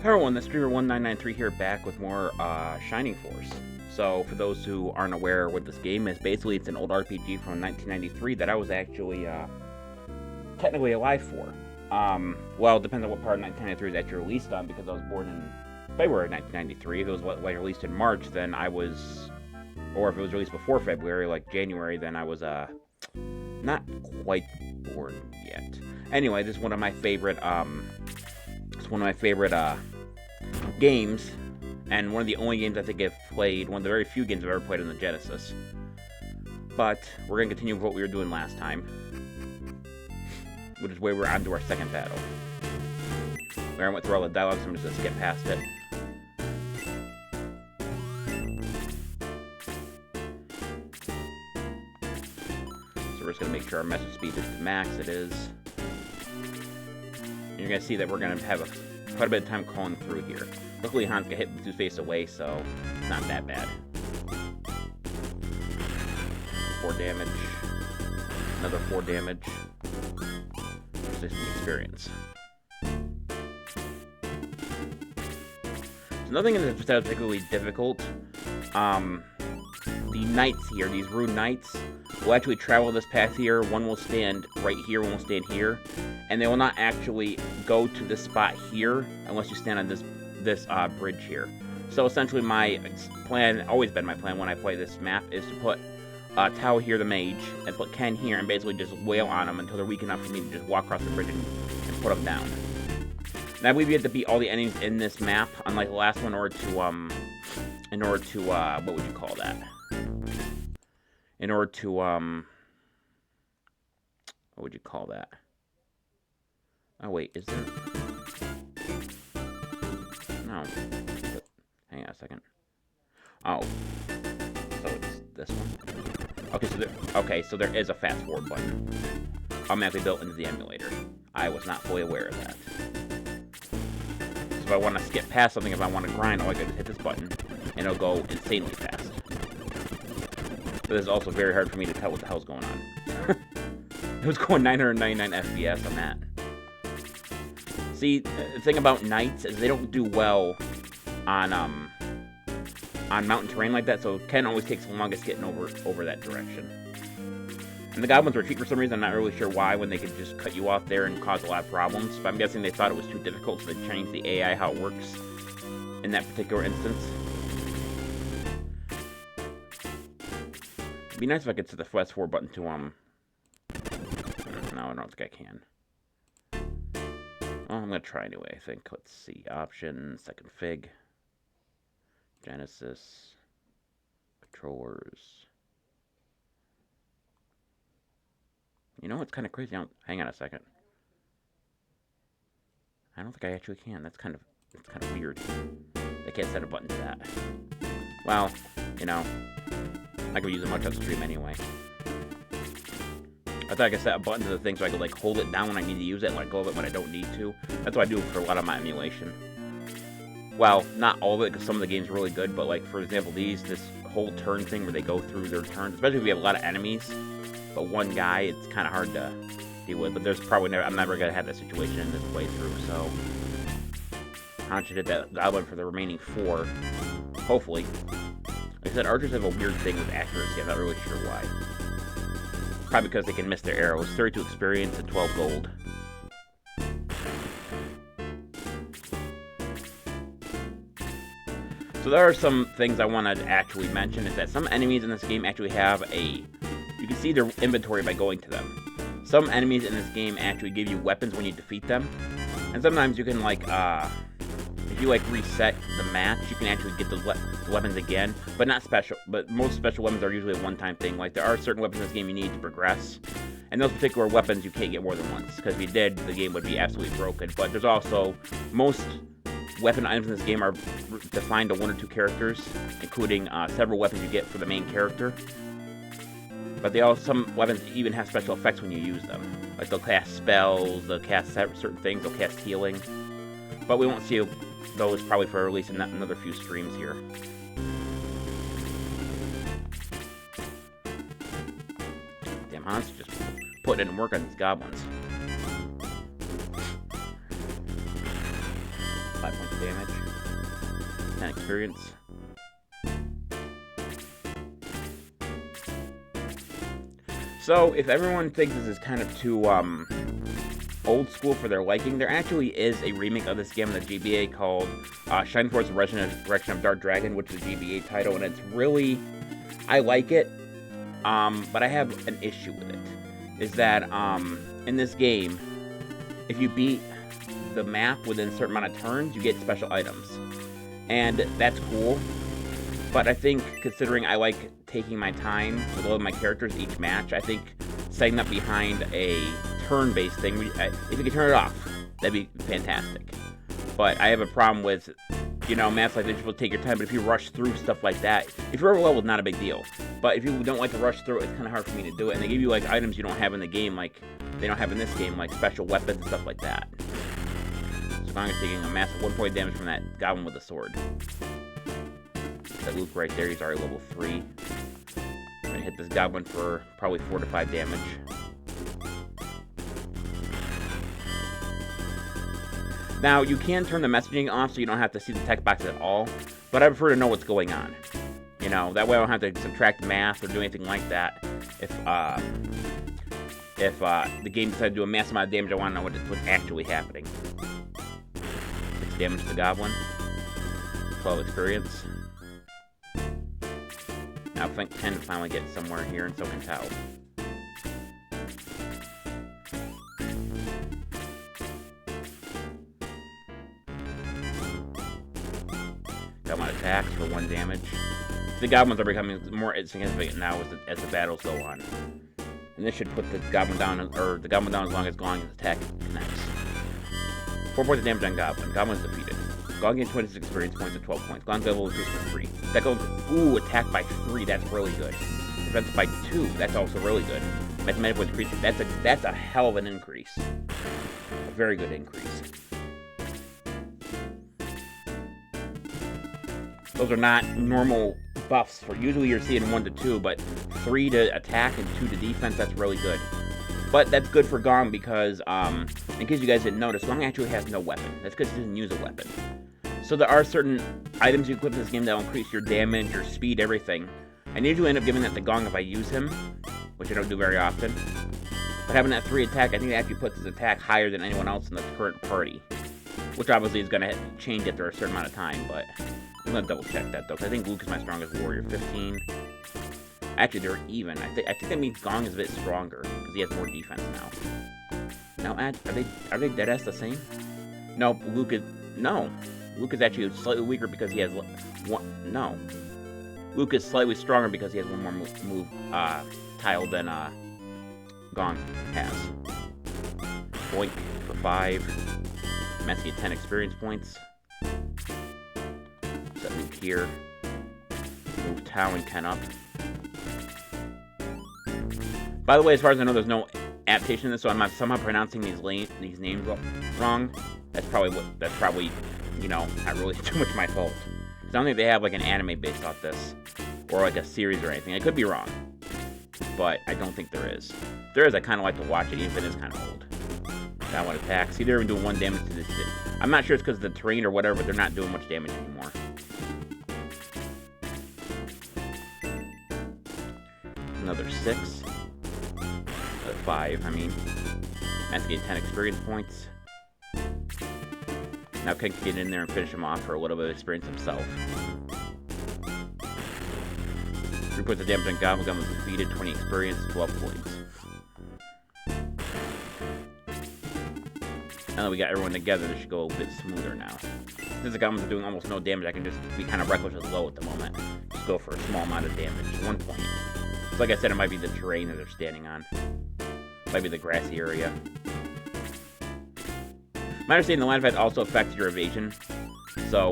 Hello everyone, the Streamer1993 here, back with more Shining Force. So, for those who aren't aware what this game is, basically it's an old RPG from 1993 that I was actually technically alive for. Well, it depends on what part of 1993 that you're released on, because I was born in February of 1993. If it was like released in March, then I was, or if it was released before February, like January, then I was not quite born yet. Anyway, this is one of my favorite games, and one of the only games I think I've played, one of the very few games I've ever played on the Genesis. But we're going to continue with what we were doing last time, which is where we're on to our second battle. Where I went through all the dialogue, so I'm just going to skip past it. So we're just going to make sure our message speed is to max. It is. And you're going to see that we're going to have quite a bit of time crawling through here. Luckily, Hans got hit with 2 face away, so it's not that bad. 4 damage. Another 4 damage. Persistent experience. So nothing in this was particularly difficult. The knights here, these rune knights, will actually travel this path here. One will stand right here, one will stand here. And they will not actually go to this spot here unless you stand on this bridge here. So essentially my plan, always been my plan when I play this map, is to put Tao here, the mage, and put Ken here and basically just wail on them until they're weak enough for me to just walk across the bridge and put them down. And I believe you have to beat all the enemies in this map, unlike the last one, in order to what would you call that? In order to, what would you call that? Oh, wait, is there? No. But, hang on a second. Oh. So it's this one. Okay, so there is a fast forward button. Automatically built into the emulator. I was not fully aware of that. So if I want to skip past something, if I want to grind, all I gotta do is hit this button, and it'll go insanely fast. But it's also very hard for me to tell what the hell's going on. It was going 999 FPS on that. See, the thing about knights is they don't do well on mountain terrain like that, so Ken always takes the longest getting over that direction. And the goblins retreat for some reason. I'm not really sure why, when they could just cut you off there and cause a lot of problems, but I'm guessing they thought it was too difficult, so they changed the AI how it works in that particular instance. It'd be nice if I could set the fast forward button to, no, I don't think I can. Well, I'm gonna try anyway, I think. Let's see. Options, second fig. Genesis. Controllers. You know what's kind of crazy? Hang on a second. I don't think I actually can. It's kind of weird. I can't set a button to that. Well, you know, I could use it much on stream anyway. I thought I could set a button to the thing so I could like hold it down when I need to use it and let go of it when I don't need to. That's what I do for a lot of my emulation. Well, not all of it, because some of the games are really good, but like, for example, this whole turn thing where they go through their turns, especially if we have a lot of enemies, but one guy, it's kind of hard to deal with. But there's probably I'm never going to have that situation in this playthrough, so I should hit that goblin for the remaining 4, hopefully. Like I said, archers have a weird thing with accuracy. I'm not really sure why. Probably because they can miss their arrows. 32 experience and 12 gold. So there are some things I want to actually mention, is that some enemies in this game actually have you can see their inventory by going to them. Some enemies in this game actually give you weapons when you defeat them. And sometimes you can, like, if you, like, reset the match, you can actually get the weapons again, but not special. But most special weapons are usually a one-time thing. Like, there are certain weapons in this game you need to progress, and those particular weapons you can't get more than once, because if you did, the game would be absolutely broken. But there's also, most weapon items in this game are defined to 1 or 2 characters, including several weapons you get for the main character. But some weapons even have special effects when you use them. Like, they'll cast spells, they'll cast certain things, they'll cast healing. But we won't see those probably for at least another few streams here. Damn, Hans just putting in work on these goblins. 5 damage. 10 experience. So, if everyone thinks this is kind of too, old school for their liking, there actually is a remake of this game in the GBA called, Shining Force Resurrection of Dark Dragon, which is a GBA title, and it's really... I like it, but I have an issue with it. Is that, in this game, if you beat the map within a certain amount of turns, you get special items. And that's cool, but I think, considering I like taking my time with all of my characters each match, I think setting up behind a turn-based thing, if you could turn it off, that'd be fantastic. But I have a problem with, you know, maps like this, you're supposed to take your time, but if you rush through stuff like that, if you're overleveled, not a big deal. But if you don't like to rush through it, it's kind of hard for me to do it. And they give you, like, items you don't have in the game, like, they don't have in this game, like special weapons and stuff like that. So I'm taking a massive 1 point damage from that goblin with the sword. That Luke right there, he's already level 3. I'm gonna hit this goblin for probably 4 to 5 damage. Now, you can turn the messaging off so you don't have to see the text box at all, but I prefer to know what's going on. You know, that way I don't have to subtract math or do anything like that. If the game decided to do a massive amount of damage, I want to know what's actually happening. 6 damage to the goblin. 12 experience. Now, I think 10 to finally get somewhere here, and so can Tao. Goblin attacks for 1 damage. The goblins are becoming more significant now as the battles go on. And this should put the goblin down, or the goblin down as long as Gong attack connects. 4 points of damage on Goblin. Goblin is defeated. Gong gains 26 experience points at 12 points. Gong's level increased for 3. That goes, ooh, attack by 3, that's really good. Defense by 2, that's also really good. Mathematical increase, that's a hell of an increase. A very good increase. Those are not normal buffs. For usually you're seeing 1 to 2, but 3 to attack and 2 to defense, that's really good. But that's good for Gong because, in case you guys didn't notice, Gong actually has no weapon. That's because he doesn't use a weapon. So there are certain items you equip in this game that will increase your damage, your speed, everything. I usually end up giving that to Gong if I use him, which I don't do very often. But having that 3 attack, I think it actually puts his attack higher than anyone else in the current party. Which obviously is going to change after a certain amount of time, but I'm going to double check that though, because I think Luke is my strongest warrior. 15. Actually, they're even. I think that means Gong is a bit stronger, because he has more defense now. Now, are they dead ass the same? No, Luke is actually slightly weaker because he has one. No. Luke is slightly stronger because he has one more move tile than Gong has. Boink for 5. Matt's get 10 experience points. Set Luke here. Move Tao and Ken up. By the way, as far as I know, there's no adaptation in this, so I'm not somehow pronouncing these names wrong. That's probably, you know, not really too much my fault. I don't think they have like an anime based off this, or like a series or anything. I could be wrong, but I don't think there is. If there is, I kind of like to watch it, even if it is kind of old. That one attack. See, they're even doing 1 damage to this. I'm not sure it's because of the terrain or whatever, but they're not doing much damage anymore. Another 6. 5, I mean. That's getting 10 experience points. Now Ken can get in there and finish him off for a little bit of experience himself. 3 points of damage on Goblin. Goblin was defeated. 20 experience, 12 points. Now that we got everyone together, this should go a bit smoother now. Since the Goblins are doing almost no damage, I can just be kind of reckless with low at the moment. Just go for a small amount of damage. 1 point. So like I said, it might be the terrain that they're standing on. Might be the grassy area. My understanding, the land effect also affects your evasion. So,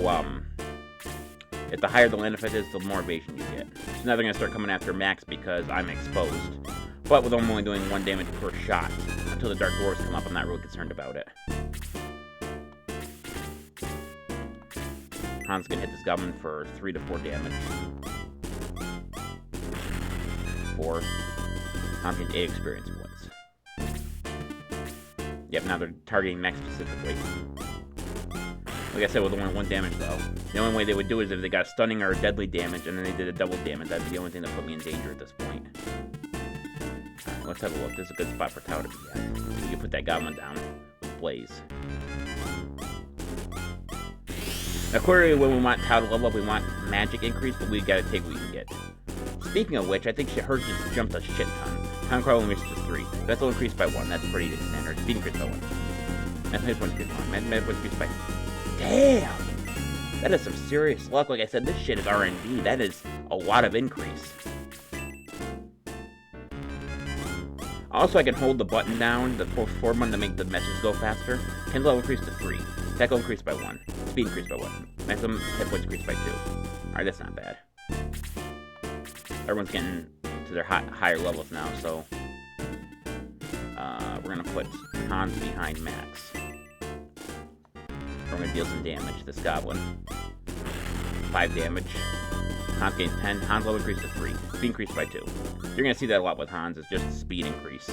if the higher the land effect is, the more evasion you get. So now they're going to start coming after Max because I'm exposed. But with them only doing 1 damage per shot. Until the Dark Dwarves come up, I'm not really concerned about it. Han's going to hit this Goblin for 3 to 4 damage. 4. Han's getting 8 experience points. Yep, now they're targeting Max specifically. Like I said, with only 1 damage though. The only way they would do it is if they got stunning or deadly damage, and then they did a double damage. That'd be the only thing that put me in danger at this point. Alright, let's have a look. This is a good spot for Tao to be at. You can put that goblin down with Blaze. Now, clearly, when we want Tao to level up, we want magic increase, but we gotta take what we can get. Speaking of which, I think hers just jumped a shit ton. Time crawl increases to 3. That's all increased by 1. That's pretty standard. Speed increased by 1. Mathematics increased by 1. Mathematics increased by... Damn! That is some serious luck. Like I said, this shit is R&D. That is a lot of increase. Also, I can hold the button down, the forward button, to make the message go faster. Hand level increased to 3. Attack level increased by 1. Speed increased by 1. Maximum hit points increased by 2. Alright, that's not bad. Everyone's getting to their higher levels now, so... we're gonna put Hans behind Max. We're gonna deal some damage. This goblin. 5 damage. Hans gains 10. Hans level increased to 3. Speed increased by 2. You're gonna see that a lot with Hans. It's just a speed increase.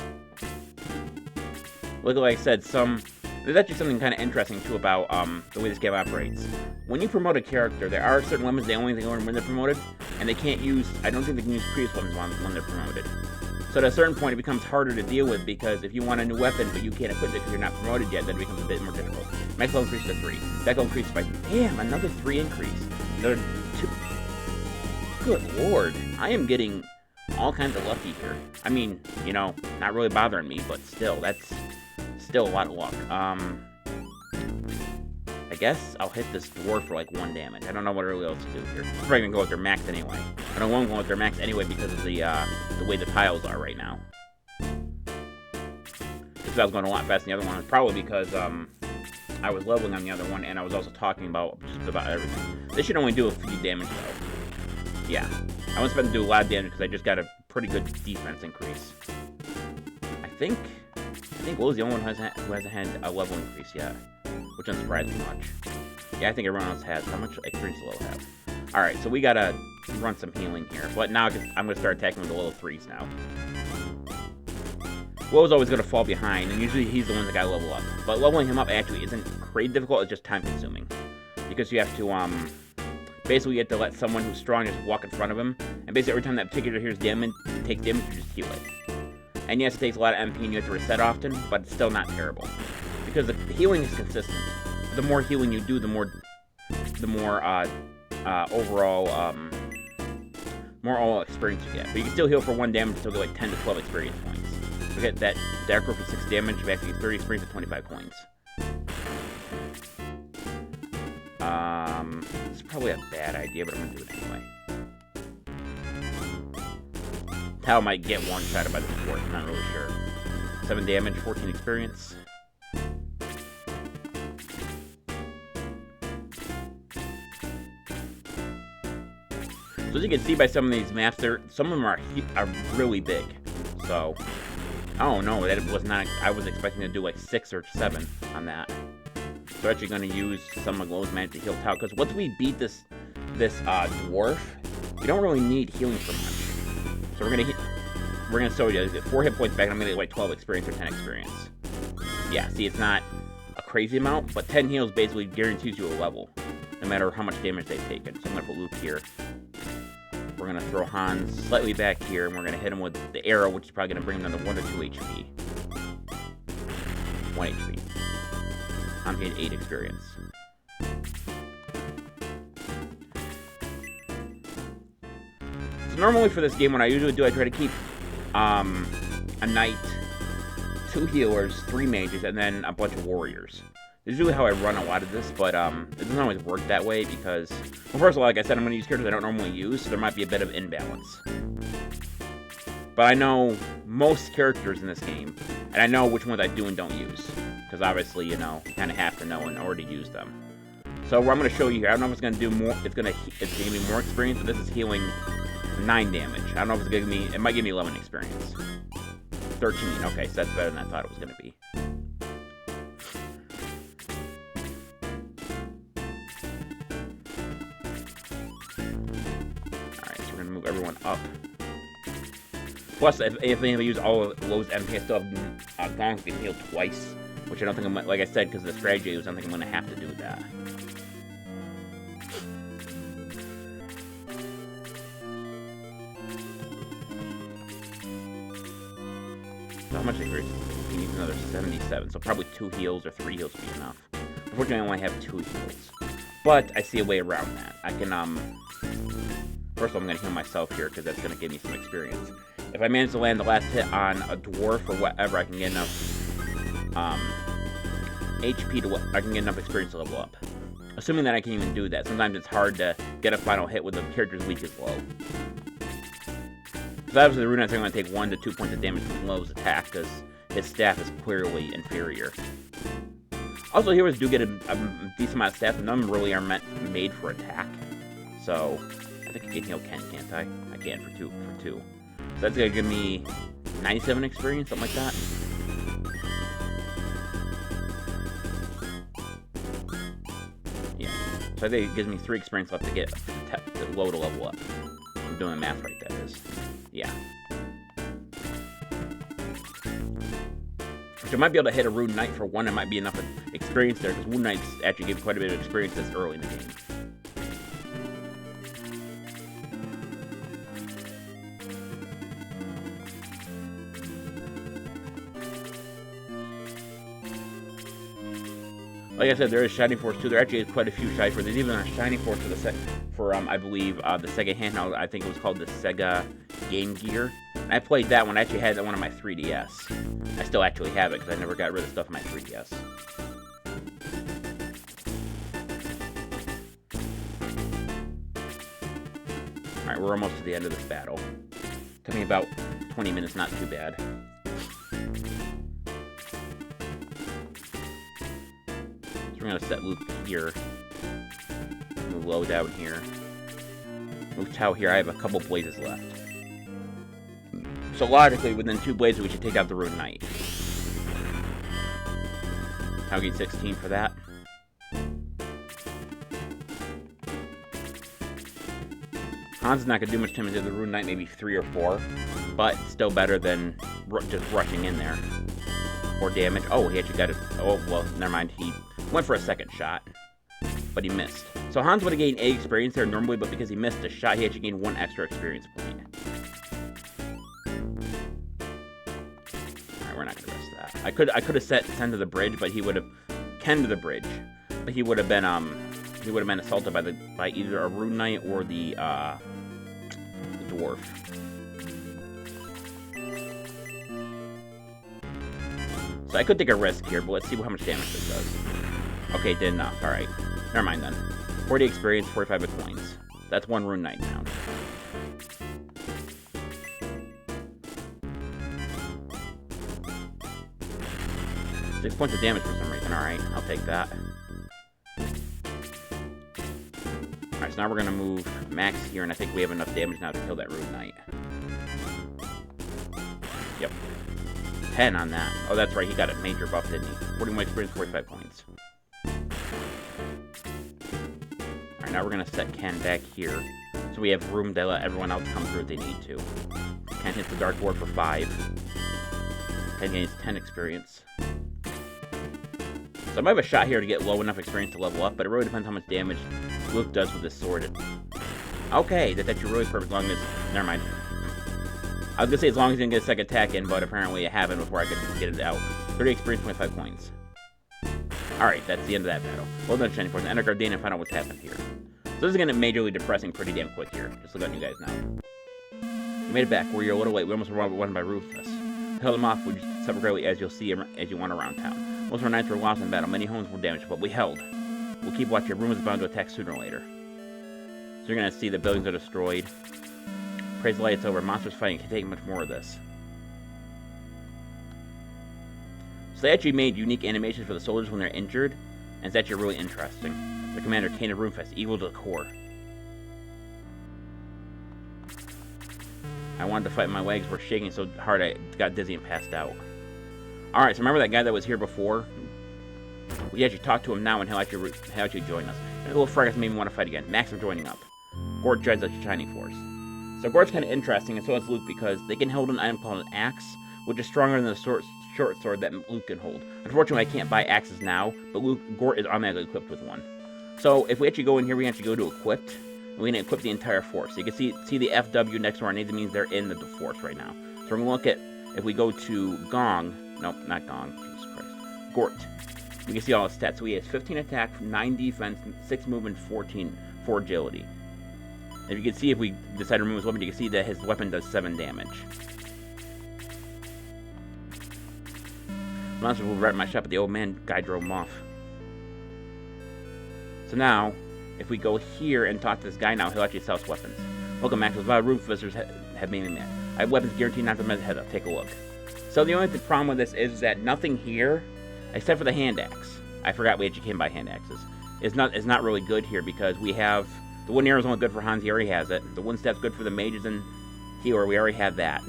Look, like I said, there's actually something kind of interesting too about the way this game operates. When you promote a character, there are certain limits they only learn when they're promoted, and they can't use. I don't think they can use previous weapons when they're promoted. So at a certain point, it becomes harder to deal with, because if you want a new weapon but you can't equip it because you're not promoted yet, then it becomes a bit more difficult. Max level increased to 3. That will increase by... Damn, another 3 increase. Another 2... Good lord. I am getting all kinds of lucky here. I mean, you know, not really bothering me, but still, that's still a lot of luck. I guess I'll hit this dwarf for like 1 damage. I don't know what really else to do here. I'm probably gonna go with their max anyway. I don't want to go with their max anyway because of the way the tiles are right now. Because I was going a lot faster than the other one. It's probably because I was leveling on the other one, and I was also talking about just about everything. This should only do a few damage though. Yeah, I wasn't supposed to do a lot of damage because I just got a pretty good defense increase. I think Will's the only one who hasn't had a level increase yet, which doesn't surprise me much. Yeah, I think everyone else has. How much experience do Will have? Alright, so we gotta run some healing here. But now I'm gonna start attacking with the little 3s now. Will's always gonna fall behind, and usually he's the one that got level up. But leveling him up actually isn't crazy difficult, it's just time consuming. Because you have to, basically you have to let someone who's strong just walk in front of him, and basically every time that particular takes damage, you just heal it. And yes, it takes a lot of MP and you have to reset often, but it's still not terrible. Because the healing is consistent. The more healing you do, the more overall experience you get. But you can still heal for 1 damage, still get like 10 to 12 experience points. We get that Dark Rope for 6 damage, we actually get 30 experience for 25 points. It's probably a bad idea, but I'm gonna do it anyway. Tao might get one-shotted by the dwarf, I'm not really sure. 7 damage, 14 experience. So as you can see by some of these maps, some of them are really big. So, oh no, that was not. I was expecting to do like 6 or 7 on that. So we're actually going to use some of Glow's magic to heal Tao, because once we beat this dwarf, we don't really need healing for much. So we're gonna show you, get 4 hit points back, and I'm gonna get like 12 experience or 10 experience. Yeah, see, it's not a crazy amount, but 10 heals basically guarantees you a level, no matter how much damage they've taken. So I'm gonna put Luke here. We're gonna throw Hans slightly back here, and we're gonna hit him with the arrow, which is probably gonna bring him down to 1 or 2 HP. 1 HP. I'm getting 8 experience. So normally for this game, what I usually do, I try to keep a knight, 2 healers, 3 mages, and then a bunch of warriors. This is usually how I run a lot of this, but it doesn't always work that way because, well, first of all, like I said, I'm going to use characters I don't normally use, so there might be a bit of imbalance. But I know most characters in this game, and I know which ones I do and don't use, because obviously, you know, you kind of have to know in order to use them. So what I'm going to show you here, I don't know if it's going to do more, it's going to give me more experience, but this is healing 9 damage. I don't know if it's going to give me, it might give me 11 experience. 13, okay, so that's better than I thought it was going to be. Alright, so we're going to move everyone up. Plus, if I use all of Lowe's MP, I still have Gonk can heal twice. Which I don't think I'm, like I said, because of the strategy, I don't think I'm going to have to do that. So how much experience? You need another 77, so probably 2 heals or 3 heals would be enough. Unfortunately, I only have 2 heals. But I see a way around that. I can, first of all, I'm going to heal myself here, because that's going to give me some experience. If I manage to land the last hit on a dwarf or whatever, I can get enough, HP to, I can get enough experience to level up. Assuming that I can even do that. Sometimes it's hard to get a final hit with the character's weakest low. So obviously the Rune Knight's going to take 1 to 2 points of damage from Low's attack, because his staff is clearly inferior. Also, heroes do get a decent amount of staff, and none of them really are made for attack. So, I think I can heal Ken, can't I? I can for 2. So that's going to give me 97 experience, something like that. Yeah. So I think it gives me 3 experience left to get the Low to level up. I'm doing the math right, that is. Yeah. Which I might be able to hit a Rune Knight for 1, it might be enough experience there, because Rune Knights actually give quite a bit of experience this early in the game. Like I said, there is Shining Force too. There actually is quite a few Shining Force. There's even a Shining Force for I believe the Sega handheld. I think it was called the Sega Game Gear. And I played that one. I actually had that one on my 3DS. I still actually have it because I never got rid of stuff on my 3DS. All right, we're almost to the end of this battle. Took me about 20 minutes. Not too bad. We're going to set Luke here. Move Low down here. Move Tao here. I have a couple blazes left. So logically, within 2 blazes, we should take out the Rune Knight. I'll get 16 for that. Hans is not going to do much damage to the Rune Knight, maybe 3 or 4. But still better than just rushing in there. 4 damage. Oh, he actually got it. Oh, well, never mind. He went for a second shot, but he missed. So Hans would have gained 8 experience there normally, but because he missed a shot, he actually gained 1 extra experience point. Alright, we're not going to risk that. I could have set Sen to the bridge, but he would have Ken to the bridge, but he would have been assaulted by either a Rune Knight or the dwarf. So I could take a risk here, but let's see how much damage this does. Okay, did enough. Alright. Never mind then. 40 experience, 45 of coins. That's 1 Rune Knight down. Six points of damage for some reason. Alright, I'll take that. Alright, so now we're going to move Max here, and I think we have enough damage now to kill that Rune Knight. Yep. 10 on that. Oh, that's right, he got a major buff, didn't he? 41 experience, 45 points. Alright, now we're going to set Ken back here, so we have room to let everyone else come through if they need to. Ken hits the Dark Ward for 5. Ken gains 10 experience. So I might have a shot here to get low enough experience to level up, but it really depends how much damage Luke does with this sword. Okay, that's actually really perfect, as long as... Never mind. I was gonna say as long as you didn't get a second attack in, but apparently it happened before I could get it out. 30 experience, 25 points. Alright, that's the end of that battle. Well done, Shining Force. Enter Gardane and find out what's happened here. So this is gonna get majorly depressing pretty damn quick here. Just to let you guys know. You made it back. We're a little late. We almost were run by Ruthless. We held him off. We just suffered greatly, as you'll see as you went around town. Most of our knights were lost in battle. Many homes were damaged, but we held. We'll keep watching. Your room is bound to attack sooner or later. So you're gonna see the buildings are destroyed. Praise the light, it's over. Monsters fighting. Can't take much more of this. So they actually made unique animations for the soldiers when they're injured, and it's actually really interesting. The commander, Kane of Runefest, evil to the core. I wanted to fight, my legs were shaking so hard I got dizzy and passed out. Alright, so remember that guy that was here before? We actually talked to him now, and he'll actually join us. And a little fracas made me want to fight again. Max, I'm joining up. Gord dreads a Shining Force. So Gord's kind of interesting, and so is Luke, because they can hold an item called an axe, which is stronger than the short sword that Luke can hold. Unfortunately, I can't buy axes now, but Gort is automatically equipped with one. So if we actually go in here, we actually go to equipped, and we can equip the entire force. So you can see the FW next to our names. It means they're in the force right now. So we're going to look at, if we go to Gong, nope, not Gong, Jesus Christ, Gort. We can see all his stats. So he has 15 attack, 9 defense, 6 movement, 4 agility. If you can see, if we decide to remove his weapon, you can see that his weapon does 7 damage. Monster will right in my shop, but the old man guy drove him off. So now, if we go here and talk to this guy now, he'll actually sell us weapons. Welcome, Max. A lot of roof visitors have made me mad. I have weapons guaranteed not to mess head up. Take a look. So the only problem with this is that nothing here, except for the hand axe. I forgot we actually came by hand axes. Is not really good here because we have the wooden arrow is only good for Hans. He already has it. The wooden staff's good for the mages and healer. We already have that.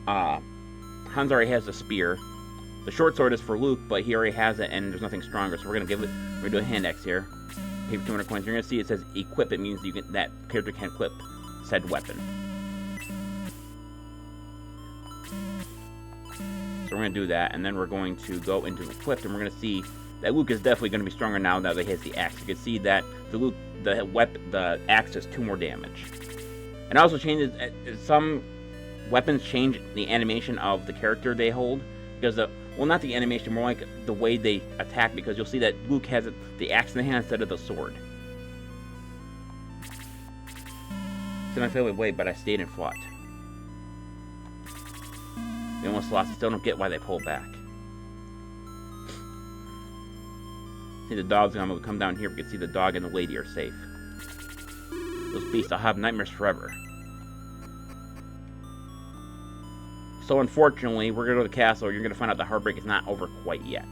Hans already has the spear. The short sword is for Luke, but he already has it, and there's nothing stronger. So we're gonna do a hand axe here. Pay for 200 coins. You're gonna see it says equip. It means that character can equip said weapon. So we're going to do that, and then we're going to go into equipped, and we're going to see that Luke is definitely going to be stronger now that he has the axe. You can see that the axe does 2 more damage. And also changes, some weapons change the animation of the character they hold, because well, not the animation, more like the way they attack, because you'll see that Luke has the axe in the hand instead of the sword. It's in my favorite way, but I stayed and fought. They almost lost. I still don't get why they pulled back. See, the dog's gonna come down here. We can see the dog and the lady are safe. Those beasts, I'll have nightmares forever. So unfortunately, we're gonna go to the castle. You're gonna find out the heartbreak is not over quite yet.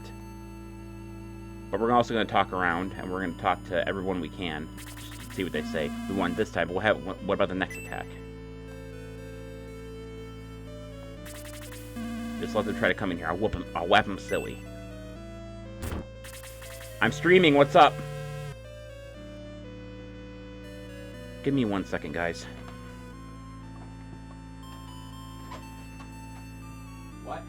But we're also gonna talk around, and we're gonna talk to everyone we can. Just see what they say. We won this time, but what about the next attack? Just let them try to come in here. I'll whap them silly. I'm streaming. What's up? Give me 1 second, guys. What?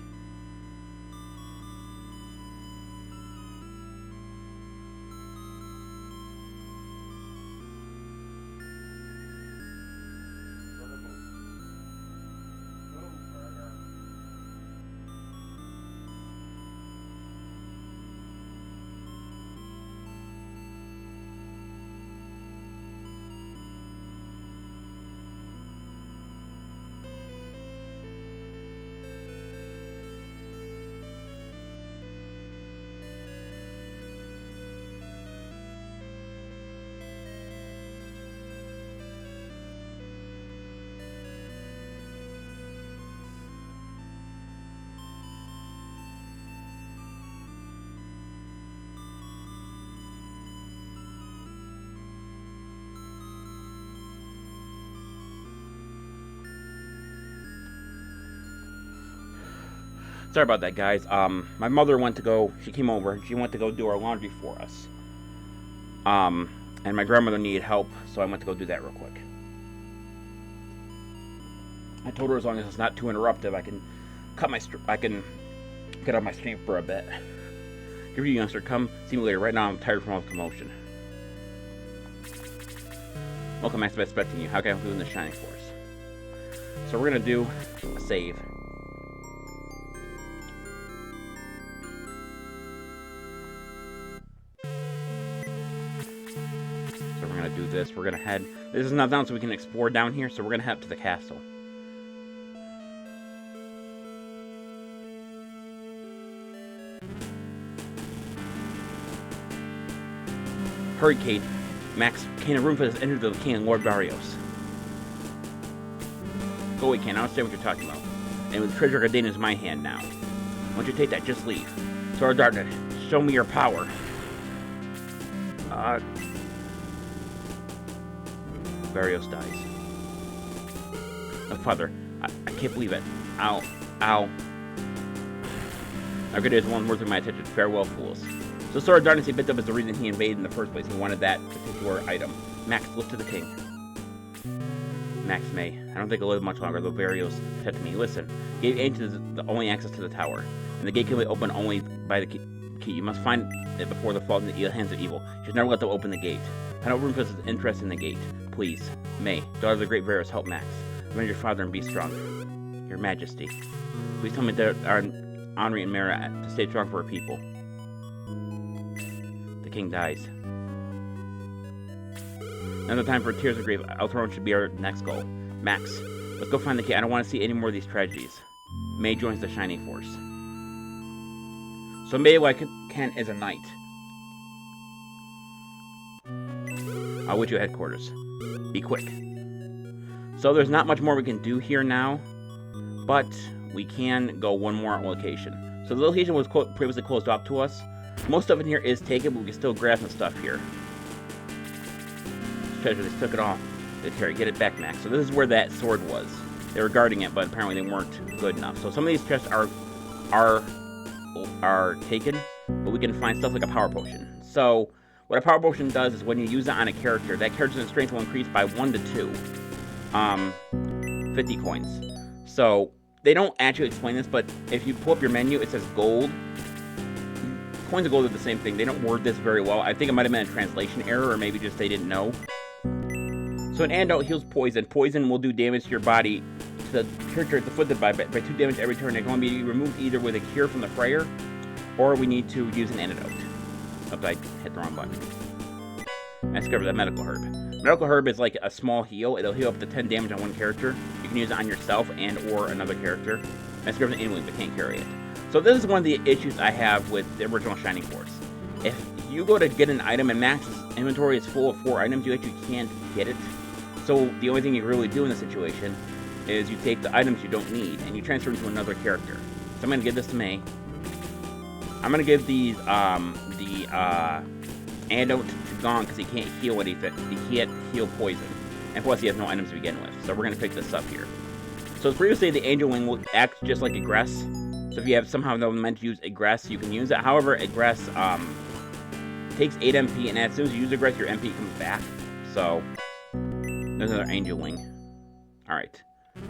Sorry about that, guys. My mother went to go, she came over, she went to go do our laundry for us. And my grandmother needed help, so I went to go do that real quick. I told her as long as it's not too interruptive, I can get off my stream for a bit. Give you youngster, come see me later. Right now I'm tired from all the commotion. Welcome, Max, been expecting you. How can I help you in the Shining Force? So we're gonna do a save. Do this. We're gonna head. This is not down, so we can explore down here. So we're gonna head up to the castle. Hurry, Kate. Max, Kane, a room for this. Enter the king and Lord Barrios. Go away, Kane. I don't understand what you're talking about. And with the treasure of Gardena is in my hand now. Once you take that, just leave. Sword of Darkness, show me your power. Barrios dies. Oh, Father, I can't believe it. Ow. Our good days won't worth my attention. Farewell, fools. So Sword of Darkness he picked up is the reason he invaded in the first place. He wanted that particular item. Max, look to the king. Max may. I don't think I'll live much longer, though Barrios said to me, listen, gave aid to the only access to the tower. and the gate can be opened only by the key. You must find it before the fall in the hands of evil. You should never let them open the gate. Find out Rufus' interest in the gate. Please. May, daughter of the great Varus, help Max. Avenge your father and be strong. Your Majesty. Please tell me that our Henri and Mara to stay strong for our people. The king dies. Another time for tears of grief. Eltron should be our next goal. Max, let's go find the key. I don't want to see any more of these tragedies. May joins the Shining Force. So May, like Ken, is a knight. I'll wait you at headquarters. Be quick. So there's not much more we can do here now, but we can go one more location. So the location was previously closed off to us. Most of it here is taken, but we can still grab some stuff here. Treasure, they took it off. Here, get it back, Max. So this is where that sword was. They were guarding it, but apparently they weren't good enough. So some of these chests are taken, but we can find stuff like a power potion. So what a power potion does is when you use it on a character, that character's strength will increase by 1 to 2. 50 coins. So they don't actually explain this, but if you pull up your menu, it says gold. Coins of gold are the same thing. They don't word this very well. I think it might have been a translation error, or maybe just they didn't know. So an antidote heals poison. Poison will do damage to your body to the character it's afflicted by 2 damage every turn. It can only be removed either with a cure from the Frayer, or we need to use an antidote. Oops, I hit the wrong button. I discovered that medical herb. Medical herb is like a small heal. It'll heal up to 10 damage on one character. You can use it on yourself and or another character. I discovered an annually, but can't carry it. So this is one of the issues I have with the original Shining Force. If you go to get an item and Max's inventory is full of 4 items, you actually can't get it. So the only thing you really do in this situation is you take the items you don't need and you transfer them to another character. So I'm going to give this to May. I'm going to give these the antidote to Gong because he can't heal anything. He can't heal poison. And plus he has no items to begin with. So we're going to pick this up here. So as previously, the Angel Wing will act just like Egress. So if you have somehow meant to use Egress, you can use it. However, Egress takes 8 MP, and as soon as you use Egress, your MP comes back. So there's another Angel Wing. Alright.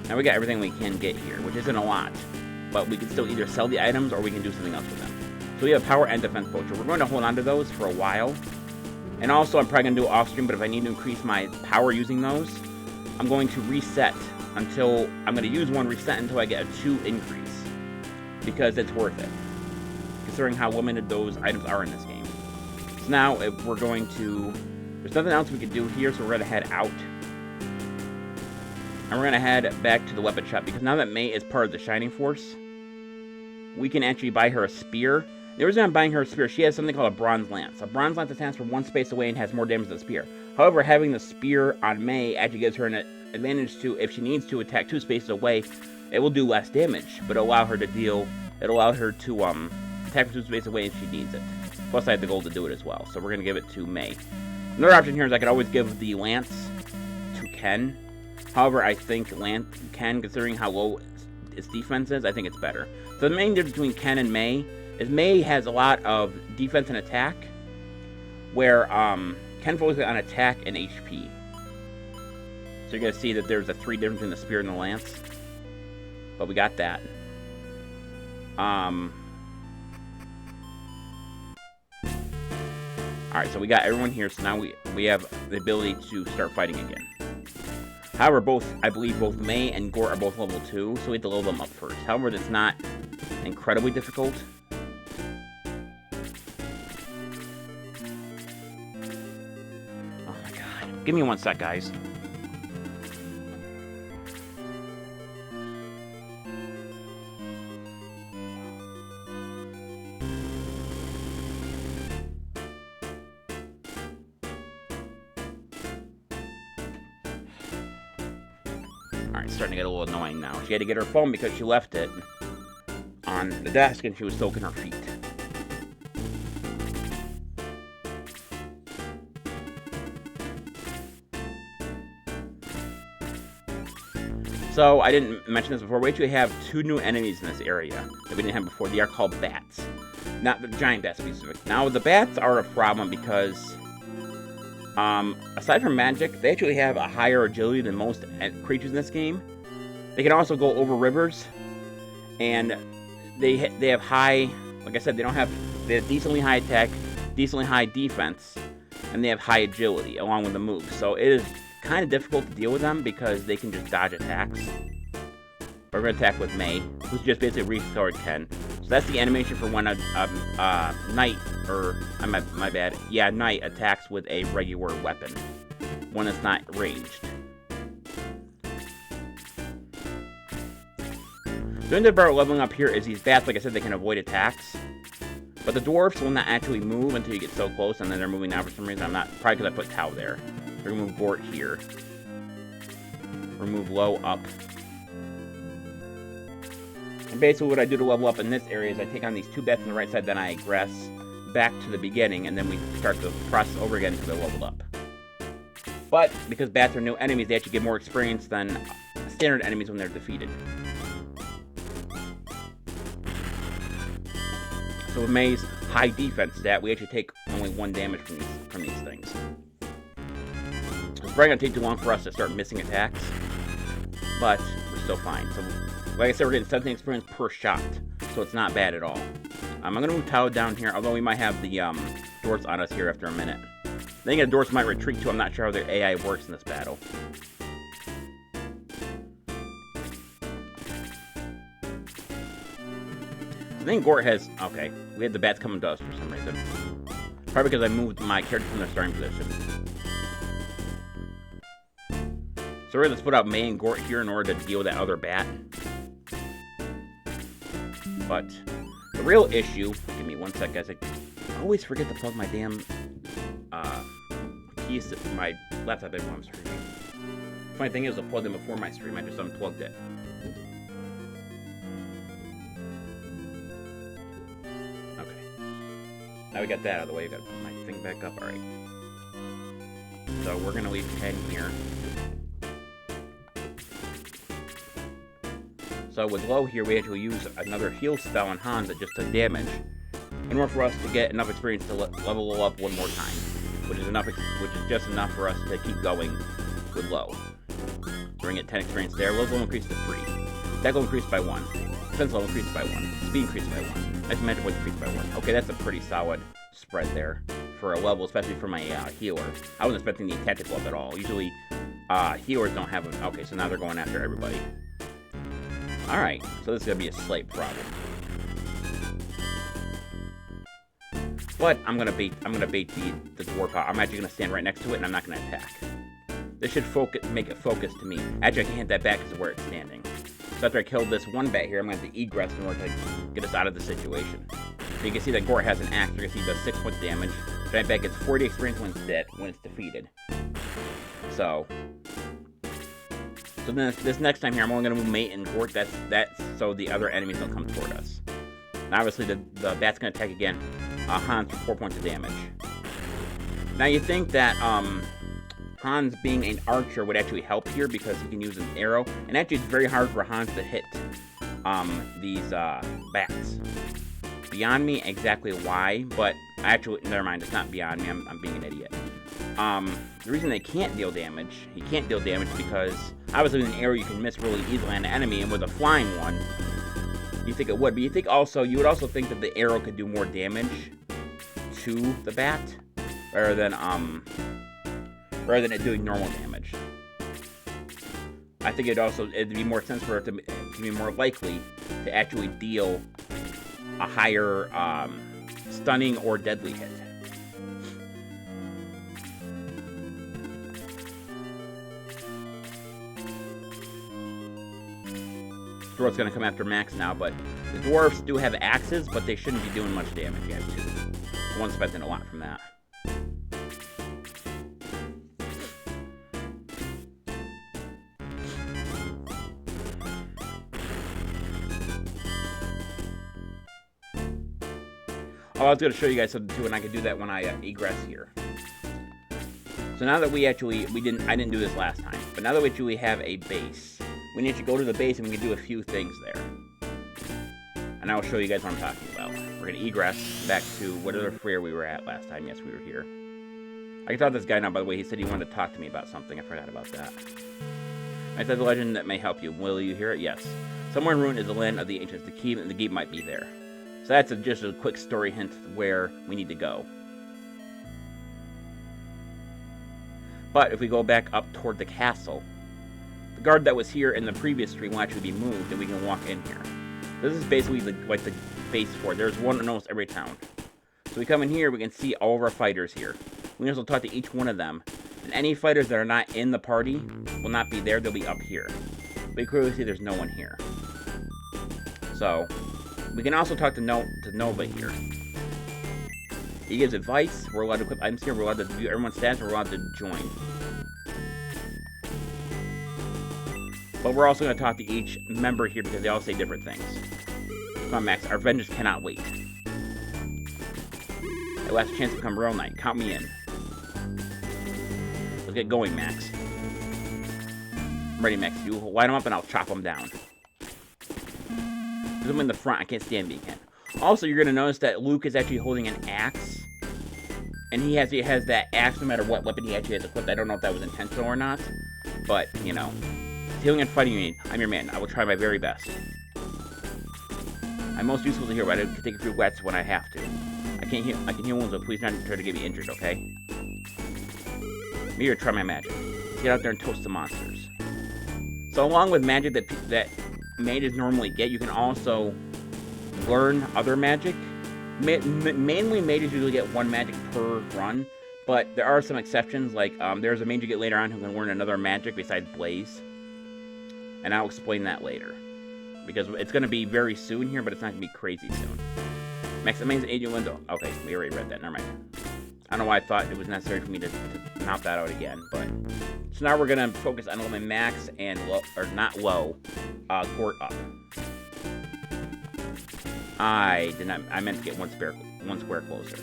Now we got everything we can get here, which isn't a lot. But we can still either sell the items or we can do something else with them. So we have power and defense potion. We're going to hold on to those for a while. And also, I'm probably going to do it off stream, but if I need to increase my power using those, I'm going to reset until... I'm going to use one reset until I get a 2 increase. Because it's worth it. Considering how limited those items are in this game. So now, if we're going to... There's nothing else we can do here, so we're going to head out. And we're going to head back to the weapon shop, because now that May is part of the Shining Force, we can actually buy her a spear. The reason I'm buying her a spear, she has something called a Bronze Lance. A Bronze Lance attacks from 1 space away and has more damage than the spear. However, having the spear on May actually gives her an advantage to, if she needs to attack 2 spaces away, it will do less damage, but it'll allow her to attack from 2 spaces away if she needs it. Plus, I have the gold to do it as well, so we're going to give it to May. Another option here is I could always give the Lance to Ken. However, I think Ken, considering how low its defense is, I think it's better. So the main difference between Ken and May is May has a lot of defense and attack, where Ken focuses on attack and HP. So you're going to see that there's a 3 difference in the spear and the lance. But we got that. Alright, so we got everyone here, so now we have the ability to start fighting again. However, I believe both May and Gort are both level 2, so we have to level them up first. However, that's not incredibly difficult. Oh my god. Give me 1 sec, guys. Alright, starting to get a little annoying now. She had to get her phone because she left it on the desk and she was soaking her feet. So, I didn't mention this before, we actually have 2 new enemies in this area that we didn't have before. They are called bats. Not the giant bats, to be specific. Now, the bats are a problem because... aside from magic, they actually have a higher agility than most creatures in this game. They can also go over rivers, and they have high, like I said, they have decently high attack, decently high defense, and they have high agility along with the moves. So it is kind of difficult to deal with them because they can just dodge attacks. We're going to attack with May, who's just basically restored Ken. So that's the animation for when a knight, or my bad, yeah, knight attacks with a regular weapon when it's not ranged. The end of our leveling up here is these bats, like I said, they can avoid attacks. But the dwarfs will not actually move until you get so close, and then they're moving now for some reason. I'm not, probably because I put Tau there. We're going to move Gort here. Remove Low up. And basically what I do to level up in this area is I take on these 2 bats on the right side, then I egress back to the beginning, and then we start the process over again until they're leveled up. But, because bats are new enemies, they actually get more experience than standard enemies when they're defeated. So with May's high defense stat, we actually take only 1 damage from these things. It's probably going to take too long for us to start missing attacks, but we're still fine. So, like I said, we're getting 17 experience per shot, so it's not bad at all. I'm going to move Tau down here, although we might have the dwarfs on us here after a minute. I think the dwarfs might retreat too. I'm not sure how their AI works in this battle. I think Gort has... Okay, we had the bats coming to us for some reason. Probably because I moved my character from their starting position. So we're going to split out May and Gort here in order to deal with that other bat. But the real issue... Give me 1 sec, guys. I always forget to plug my damn keys to my laptop every time I'm streaming. Funny thing is, I plugged them before my stream. I just unplugged it. Now we got that out of the way, we gotta put my thing back up, alright. So we're gonna leave Ken here. So with Low here, we actually use another heal spell on Hans that just does damage, in order for us to get enough experience to level up 1 more time, which is just enough for us to keep going with Low. So we're gonna get 10 experience there. Level increased to 3. Attack level increased by 1. Defense level increased by 1. Speed increased by 1. Nice magic points increased by 1. Okay, that's a pretty solid spread there for a level, especially for my healer. I wasn't expecting the tactical up at all. Usually, healers don't have them. Okay, so now they're going after everybody. Alright, so this is gonna be a slight problem. But I'm gonna bait the dwarf out. I'm actually gonna stand right next to it, and I'm not gonna attack. This should make it focus to me. Actually, I can hit that back because of where it's standing. So after I killed this 1 bat here, I'm going to have to egress in order to get us out of the situation. So you can see that Gort has an axe. You can see he does 6 points damage. Giant bat gets 40 experience when it's dead, when it's defeated. So then this next time here, I'm only going to move Mate and Gort. That's so the other enemies don't come toward us. And obviously the bat's going to attack again. Hans for 4 points of damage. Now you think that Hans being an archer would actually help here because he can use an arrow. And actually it's very hard for Hans to hit these bats. Beyond me exactly why, but actually, never mind, it's not beyond me, I'm being an idiot. The reason he can't deal damage because obviously with an arrow you can miss really easily on an enemy, and with a flying one, you think it would. But you would also think that the arrow could do more damage to the bat rather than it doing normal damage. I think it'd be more sense for it to be more likely to actually deal a higher stunning or deadly hit. Dwarf's gonna come after Max now, but the dwarfs do have axes, but they shouldn't be doing much damage yet, too. I wasn't expecting a lot from that. Oh, I was going to show you guys something too, and I could do that when I egress here. So now that I didn't do this last time, but now that we actually have a base, we need to go to the base and we can do a few things there. And I will show you guys what I'm talking about. We're going to egress back to whatever freer we were at last time. Yes, we were here. I can talk to this guy now, by the way. He said he wanted to talk to me about something. I forgot about that. I said the legend that may help you. Will you hear it? Yes. Somewhere in ruin is the land of the ancients. The key and the gate might be there. So that's just a quick story hint where we need to go. But if we go back up toward the castle, the guard that was here in the previous stream will actually be moved, and we can walk in here. This is basically like the base for it. There's one in almost every town. So we come in here, we can see all of our fighters here. We can also talk to each one of them. And any fighters that are not in the party will not be there, they'll be up here. But you clearly see there's no one here. So, we can also talk to Nova here. He gives advice, we're allowed to equip items here, we're allowed to view everyone's stats, we're allowed to join. But we're also going to talk to each member here because they all say different things. Come on, Max, our vengeance cannot wait. At last chance to become Royal Knight, count me in. Let's get going, Max. I'm ready, Max. You light them up and I'll chop them down. Because I'm in the front, I can't stand being hit. Also, you're going to notice that Luke is actually holding an axe. And he has that axe no matter what weapon he actually has equipped. I don't know if that was intentional or not. But, you know. Healing and fighting you need. I'm your man. I will try my very best. I'm most useful to hear, but I can take a few whacks when I have to. I can heal wounds, but please not try to get me injured, okay? Maybe try my magic. Let's get out there and toast the monsters. So along with magic that mages normally get, you can also learn other magic. Mainly mages usually get one magic per run, but there are some exceptions, like there's a mage you get later on who can learn another magic besides Blaze. And I'll explain that later. Because it's going to be very soon here, but it's not going to be crazy soon. Max amazing agent window. Okay, we already read that. Never mind. I don't know why I thought it was necessary for me to knock that out again. But so now we're going to focus on leveling Max and low, or not low, Gort up. I meant to get one square closer.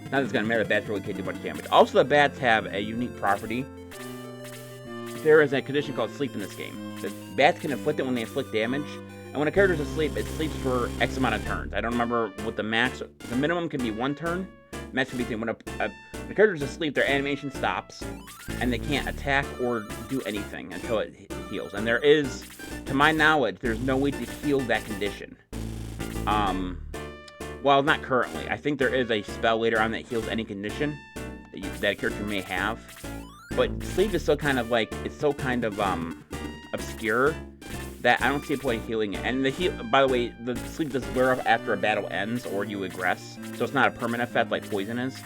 Not that it's going to matter. The bats really can't do much damage. Also, the bats have a unique property. There is a condition called sleep in this game. The bats can inflict it when they inflict damage, and when a character's asleep, it sleeps for X amount of turns. I don't remember what the minimum can be 1 turn, max can be 2. When a character's asleep, their animation stops, and they can't attack or do anything until it heals. And there is, to my knowledge, there's no way to heal that condition. Well, not currently. I think there is a spell later on that heals any condition that a character may have. But sleep is so kind of like, it's so kind of obscure that I don't see a point in healing it. And by the way, the sleep does wear off after a battle ends or you regress, so it's not a permanent effect like poison is.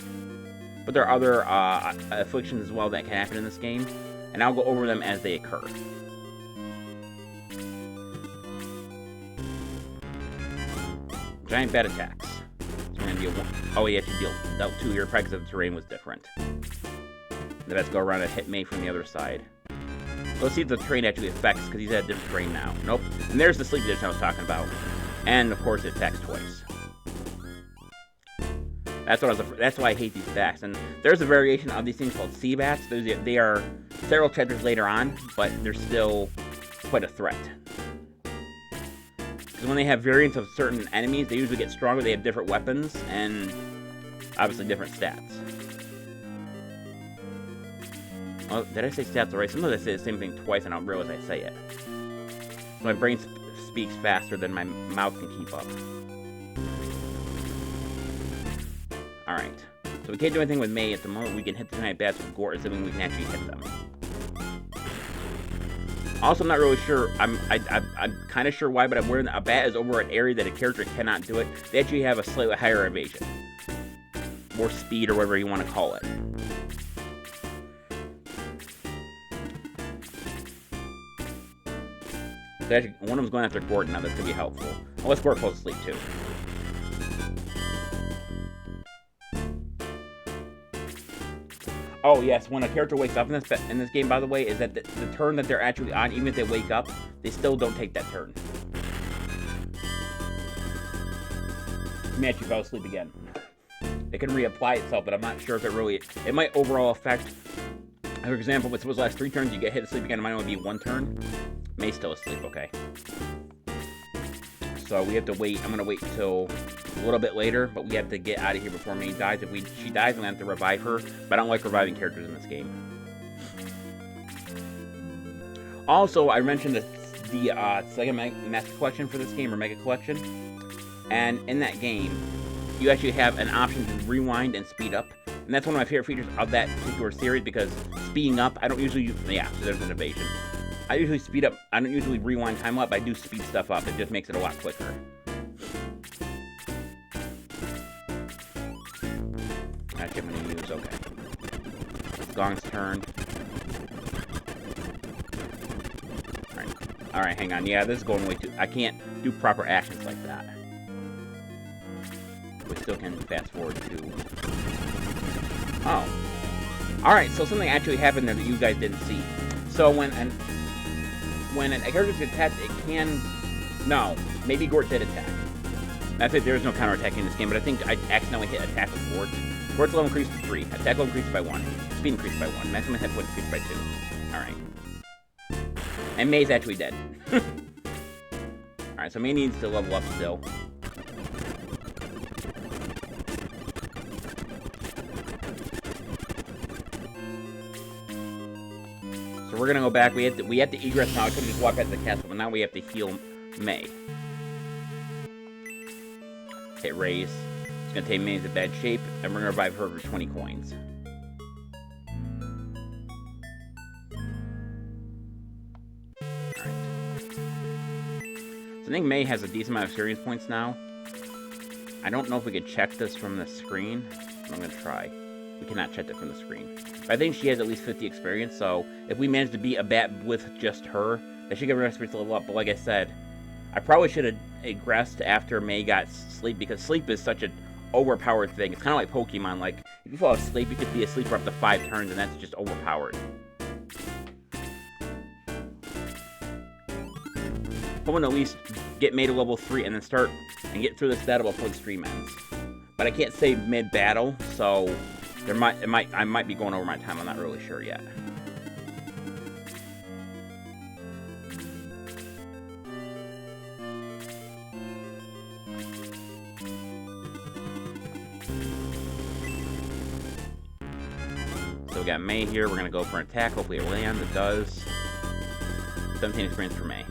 But there are other afflictions as well that can happen in this game, and I'll go over them as they occur. Giant bat attacks. So we're gonna deal 1. Oh, he actually dealt 2 here, probably because the terrain was different. The bats go around and hit me from the other side. Let's see if the terrain actually affects, because he's at a different terrain now. Nope. And there's the sleep condition I was talking about. And, of course, it attacks twice. That's why I hate these bats. And there's a variation of these things called sea bats. They are several chapters later on, but they're still quite a threat. Because when they have variants of certain enemies, they usually get stronger, they have different weapons, and obviously different stats. Oh, did I say stats alright? Sometimes I say the same thing twice and I don't realize I say it. My brain speaks faster than my mouth can keep up. Alright. So we can't do anything with May at the moment. We can hit the giant bats with Gort, assuming we can actually hit them. Also, I'm not really sure. I'm kind of sure why, but I'm wearing a bat is over an area that a character cannot do it. They actually have a slightly higher evasion. More speed, or whatever you want to call it. So actually, one of them's going after Gort now. That's going to be helpful. Unless Gort falls asleep, too. Oh, yes, when a character wakes up in this game, by the way, is that the turn that they're actually on, even if they wake up, they still don't take that turn. It may actually fall asleep again. It can reapply itself, but I'm not sure if it really... It might overall affect... For example, if it's supposed to last 3 turns, you get hit asleep again, it might only be 1 turn. May's still asleep, okay. So we have to wait. I'm going to wait until a little bit later, but we have to get out of here before May dies. If she dies, I'm going to have to revive her, but I don't like reviving characters in this game. Also, I mentioned the Sega Master Collection for this game, or Mega Collection. And in that game, you actually have an option to rewind and speed up. And that's one of my favorite features of that particular series, because speeding up, I don't usually, yeah, so there's an evasion. I usually speed up, I don't usually rewind time up, I do speed stuff up, it just makes it a lot quicker. Actually, I'm gonna use, okay. Gong's turn. Alright, hang on, yeah, this is going way too, I can't do proper actions like that. We still can fast forward to, oh. Alright, so something actually happened there that you guys didn't see. So when a character gets attacked, it can... No, maybe Gort did attack. That's it, there is no counterattack in this game, but I think I accidentally hit attack with Gort. Gort's level increased to 3, attack level increased by 1, speed increased by 1, maximum hit point increased by 2. Alright. And May's actually dead. Alright, so May needs to level up still. So we're gonna go back. We have to egress now. I couldn't just walk out to the castle, but now we have to heal May. Hit raise. It's gonna take May into bad shape, and we're gonna revive her for 20 coins. Alright. So I think May has a decent amount of experience points now. I don't know if we could check this from the screen. I'm gonna try. We cannot check it from the screen. But I think she has at least 50 experience, so if we manage to beat a bat with just her, that should give her experience to level up. But like I said, I probably should have egressed after May got sleep, because sleep is such an overpowered thing. It's kind of like Pokemon. Like, if you fall asleep, you could be asleep for up to 5 turns, and that's just overpowered. I want to at least get May to level 3 and then start and get through this battle before the stream ends. But I can't save mid-battle, so I might be going over my time. I'm not really sure yet. So we got May here. We're gonna go for an attack. Hopefully it lands. It does. 17 experience for May.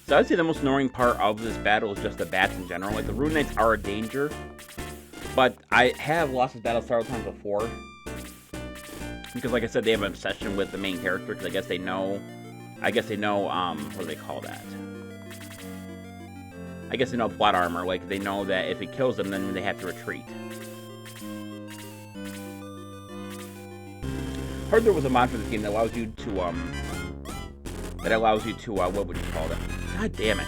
So I'd say the most annoying part of this battle is just the bats in general. Like, the Rune Knights are a danger, but I have lost this battle several times before. Because, like I said, they have an obsession with the main character, because I guess they know, what do they call that? I guess they know plot armor. Like, they know that if it kills them, then they have to retreat. Heard there was a mod for this game that allows you to, what would you call it? God damn it.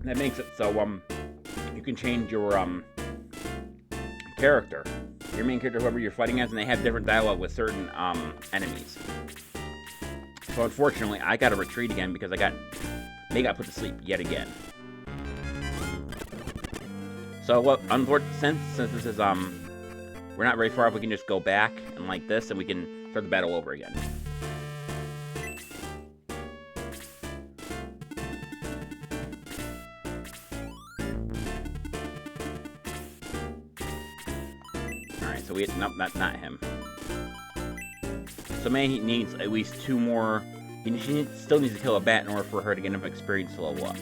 That makes it so, you can change your, character. Your main character, whoever you're fighting as, and they have different dialogue with certain, enemies. So unfortunately, I gotta retreat again because May got put to sleep yet again. So, what, unfortunately, since this is, we're not very far off, we can just go back and like this, and we can start the battle over again. Alright, so nope, not him. So May needs at least 2 more. She still needs to kill a bat in order for her to get enough experience to level up.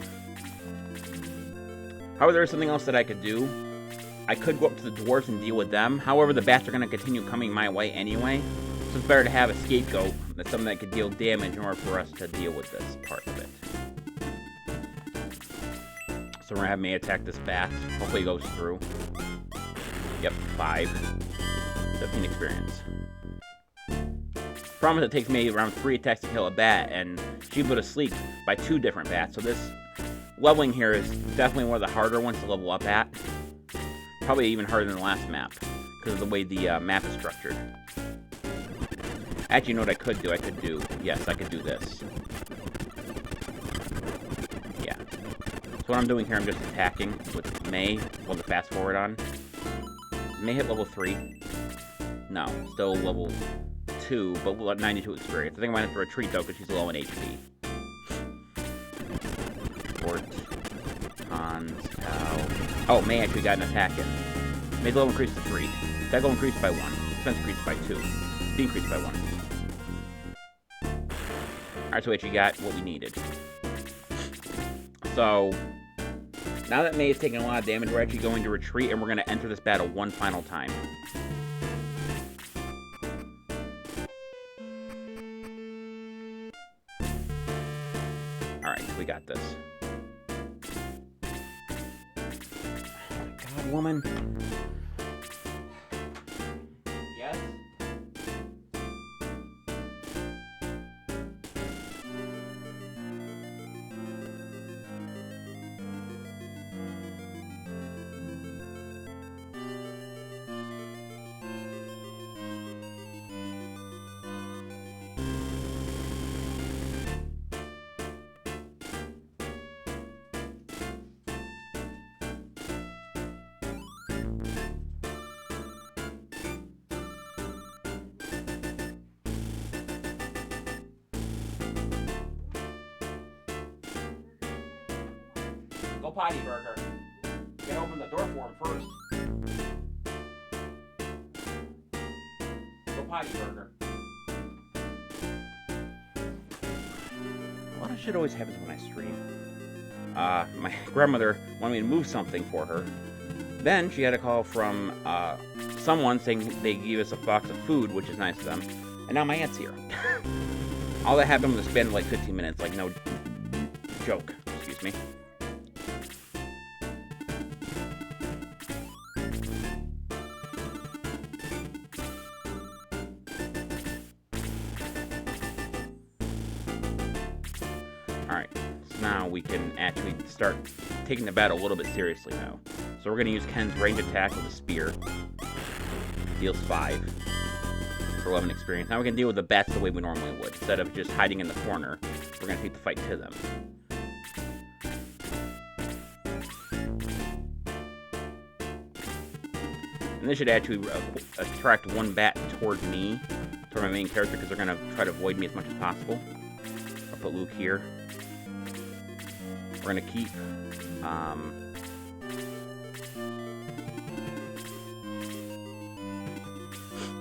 However, there's something else that I could do. I could go up to the dwarves and deal with them. However, the bats are going to continue coming my way anyway. So it's better to have a scapegoat. That's something that could deal damage in order for us to deal with this part of it. So we're going to have May attack this bat. Hopefully it goes through. Yep, 5. 17 experience. Problem is it takes May around 3 attacks to kill a bat, and she put to sleep by 2 different bats. So this leveling here is definitely one of the harder ones to level up at. Probably even harder than the last map, because of the way the map is structured. Actually, you know what I could do? Yes, I could do this. Yeah. So what I'm doing here, I'm just attacking with May, while the fast forward on. May hit level 3. No, still level 2, but 92 experience. I think I might have to retreat, though, because she's low in HP. Fort, Hans, Cow. Oh, May actually got an attack in. Maze level increased to 3. Attack level increased by 1. Defense increased by 2. Speed increased by 1. Alright, so we actually got what we needed. So, now that May is taking a lot of damage, we're actually going to retreat, and we're going to enter this battle one final time. Alright, we got this. Oh my god, woman. Yes? Go potty, Burger. You gotta open the door for him first. Go potty, Burger. A lot of shit always happens when I stream. My grandmother wanted me to move something for her. Then she had a call from someone saying they gave us a box of food, which is nice of them. And now my aunt's here. All that happened was a span of like 15 minutes, like no joke. Excuse me. Alright, so now we can actually start taking the battle a little bit seriously now. So we're going to use Ken's range attack with a spear. Deals 5 for 11 experience. Now we can deal with the bats the way we normally would. Instead of just hiding in the corner, we're going to take the fight to them. And this should actually attract one bat toward me, toward my main character, because they're going to try to avoid me as much as possible. I'll put Luke here. We're going to keep...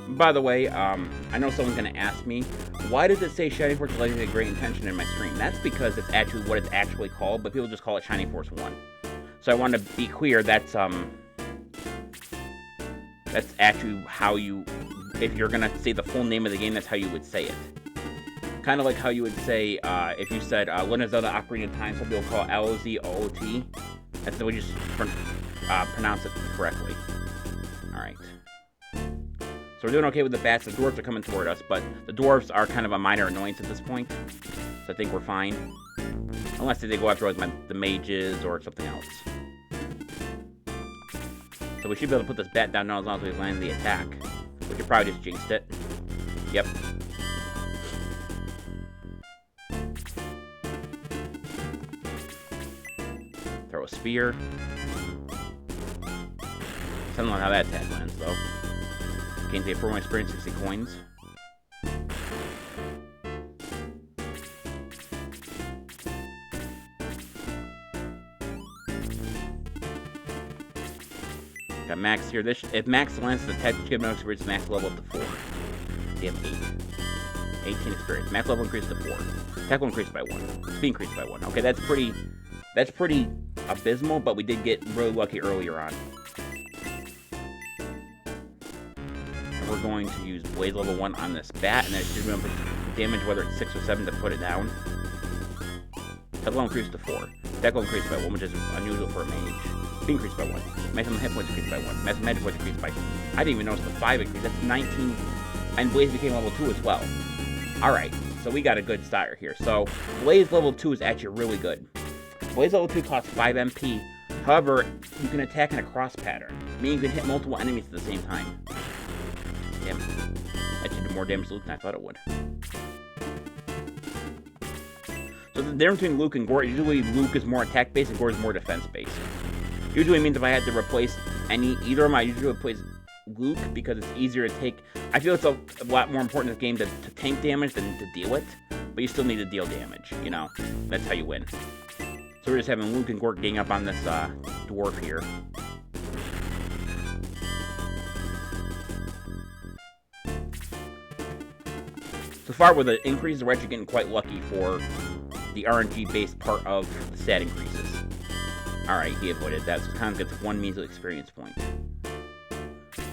By the way, I know someone's going to ask me, why does it say Shining Force Legacy of Great Intention in my stream? That's because it's actually what it's actually called, but people just call it Shining Force 1. So I want to be clear, that's actually how you, if you're going to say the full name of the game, that's how you would say it. Kind of like how you would say, if you said, Legend of Zelda Ocarina of Time, some people call it L-O-Z-O-O-T. That's the way you just pronounce it correctly. Alright. So we're doing okay with the bats. The dwarves are coming toward us, but the dwarves are kind of a minor annoyance at this point. So I think we're fine. Unless they go after like the mages or something else. So we should be able to put this bat down now as long as we land the attack. Which you probably just jinxed it. Yep. Throw a spear. Something like how that attack lands, though. Gains a 4 experience, 60 coins. Got Max here. If Max lands the attack, give no experience, Max level up to 4. They have 8. 18 experience. Max level increased to 4. Attack will increase by 1. Speed increased by 1. Okay, that's pretty abysmal, but we did get really lucky earlier on. We're going to use Blaze level 1 on this bat, and that should remember damage whether it's 6 or 7 to put it down. Attack level increased to 4. Attack level increased by 1, which is unusual for a mage. Speed increased by 1. Maximum hit points increased by 1. Maximum magic points increased by... I didn't even notice the 5 increase. That's 19. And Blaze became level 2 as well. Alright, so we got a good starter here. So, Blaze level 2 is actually really good. Blaze level 2 costs 5 MP. However, you can attack in a cross pattern, meaning you can hit multiple enemies at the same time. Damn. That should do more damage to Luke than I thought it would. So the difference between Luke and Gore, usually Luke is more attack-based and Gore is more defense-based. Usually means if I had to replace either of them, I usually replace Luke because it's easier to take. I feel it's a lot more important in this game to tank damage than to deal it, but you still need to deal damage, you know? That's how you win. So we're just having Luke and Gore gang up on this dwarf here. far with the increases, we're actually getting quite lucky for the RNG-based part of the stat increases. Alright, he avoided that, so kind of gets 1 measly experience point.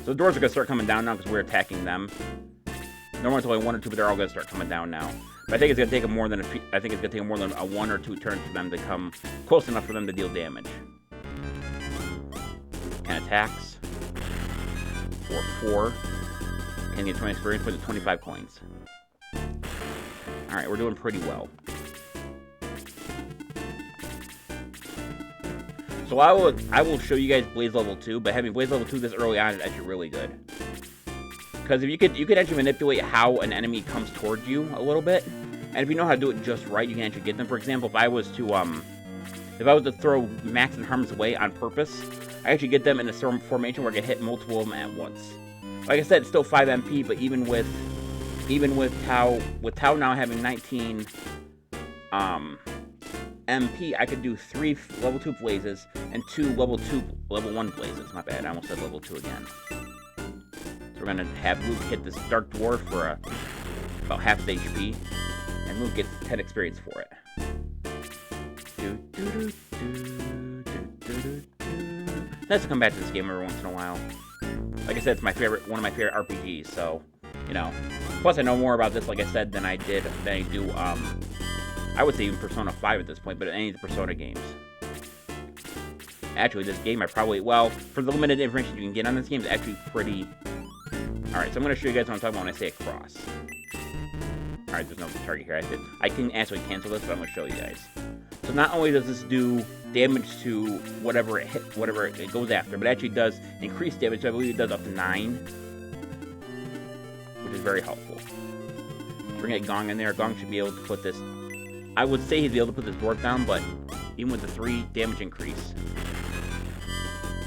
So the doors are going to start coming down now because we're attacking them. Normally it's only 1 or 2, but they're all going to start coming down now. But I think it's going to take them more than a 1 or 2 turns for them to come close enough for them to deal damage. Can attacks. For 4. Can get 20 experience points at 25 coins. Alright, we're doing pretty well. So I will show you guys Blaze level 2, but having Blaze level 2 this early on is actually really good. Because if you could actually manipulate how an enemy comes towards you a little bit, and if you know how to do it just right, you can actually get them. For example, if I was to throw Max and harm's way on purpose, I actually get them in a certain formation where I can hit multiple of them at once. Like I said, it's still 5 MP, but even with Tao now having 19 MP, I could do 3 level 2 blazes and 2 level 1 blazes. My bad, I almost said level 2 again. So we're gonna have Luke hit this Dark Dwarf for about half his HP, and Luke gets 10 experience for it. Nice to come back to this game every once in a while. Like I said, it's one of my favorite RPGs. So, you know. Plus, I know more about this, like I said, than I do. I would say even Persona 5 at this point, but any of the Persona games. Actually, this game well, for the limited information you can get on this game, it's actually pretty. Alright, so I'm going to show you guys what I'm talking about when I say across. Alright, there's no target here. I can actually cancel this, but I'm going to show you guys. So not only does this do damage to whatever it goes after, but it actually does increase damage. So I believe it does up to 9, which is very helpful. Bring a Gong in there. Gong should be able to put this. I would say he'd be able to put this dwarf down, but even with the 3 damage increase,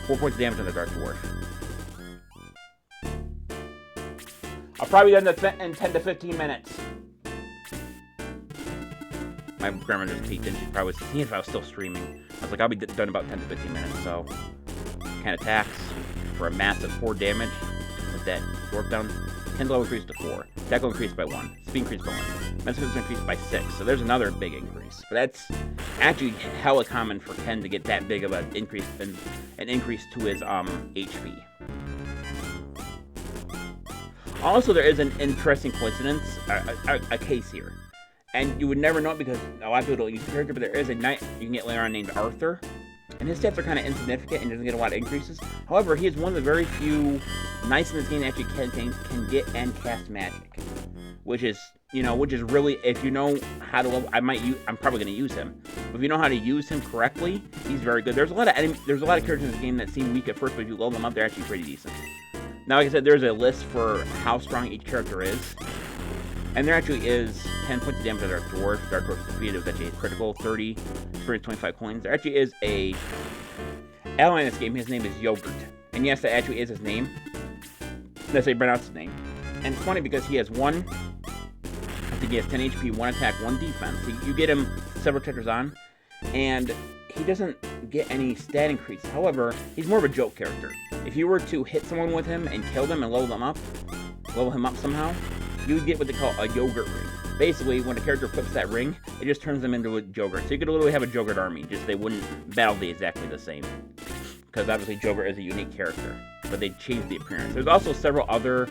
4 points of damage on the Dark Dwarf. I'll probably be done in 10 to 15 minutes. My grandma just peeked in. She probably was seeing if I was still streaming. I was like, I'll be done in about 10 to 15 minutes, so. Can attacks for a massive 4 damage with that dwarf down. 10 level increased to 4. Attack will increase by 1. Speed increased by 1. Mental is increased by 6. So there's another big increase. But that's actually hella common for Ken to get that big of an increase to his HP. Also, there is an interesting coincidence, a case here. And you would never know it because a lot of people don't use the character, but there is a knight you can get later on named Arthur. And his stats are kind of insignificant and doesn't get a lot of increases. However, he is one of the very few knights in this game that actually can get and cast magic. Which is really, if you know how to level, I'm probably going to use him. But if you know how to use him correctly, he's very good. There's a lot of characters in this game that seem weak at first, but if you level them up, they're actually pretty decent. Now, like I said, there's a list for how strong each character is. And there actually is 10 points of damage to Dark Dwarf. Dark Dwarf's defeated. It was actually a critical, 30, experience 25 coins. There actually is a ally in this game. His name is Yogurt. And yes, that actually is his name. That's how you pronounce his name. And it's funny because he has I think he has 10 HP, 1 attack, 1 defense. So you get him several chapters on, and he doesn't get any stat increase. However, he's more of a joke character. If you were to hit someone with him and kill them and level him up somehow, you would get what they call a yogurt ring. Basically, when a character flips that ring, it just turns them into a yogurt. So you could literally have a yogurt army, just they wouldn't battle exactly the same. Because obviously Joker is a unique character, but they changed the appearance. There's also several other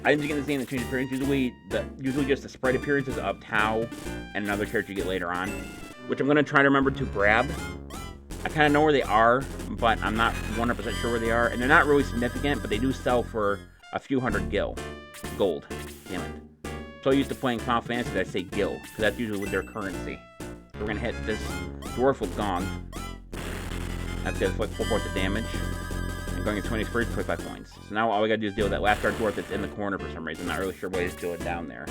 items you get in this game that change the appearance. Usually just the sprite appearances of Tao and another character you get later on, which I'm going to try to remember to grab. I kind of know where they are, but I'm not 100% sure where they are. And they're not really significant, but they do sell for a few hundred gold. Damn it. So used to playing Final Fantasy that I say gil, because that's usually with their currency. So we're going to hit this dwarf with Gong. That's got like 4 points of damage. And going at 20 experience, 25 points. So now all we gotta do is deal with that last Dark Dwarf that's in the corner for some reason. I'm not really sure what he's doing down there.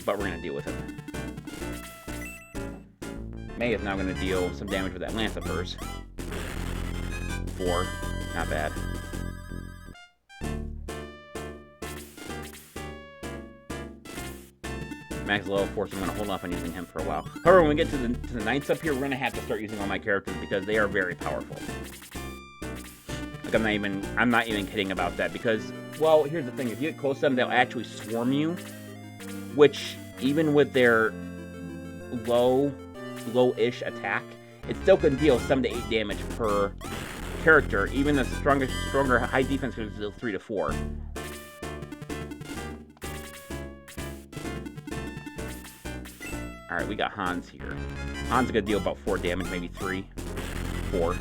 But we're gonna deal with it. May is now gonna deal some damage with that lance of hers. 4. Not bad. Max level 4, so I'm going to hold off on using him for a while. However, when we get to the knights up here, we're going to have to start using all my characters because they are very powerful. Like, I'm not even kidding about that because, well, here's the thing. If you get close to them, they'll actually swarm you. which even with their low-ish attack, it still can deal 7 to 8 damage per character. Even the stronger high defense can deal 3 to 4. Alright, we got Hans here. Hans is going to deal about 4 damage, maybe 3, 4.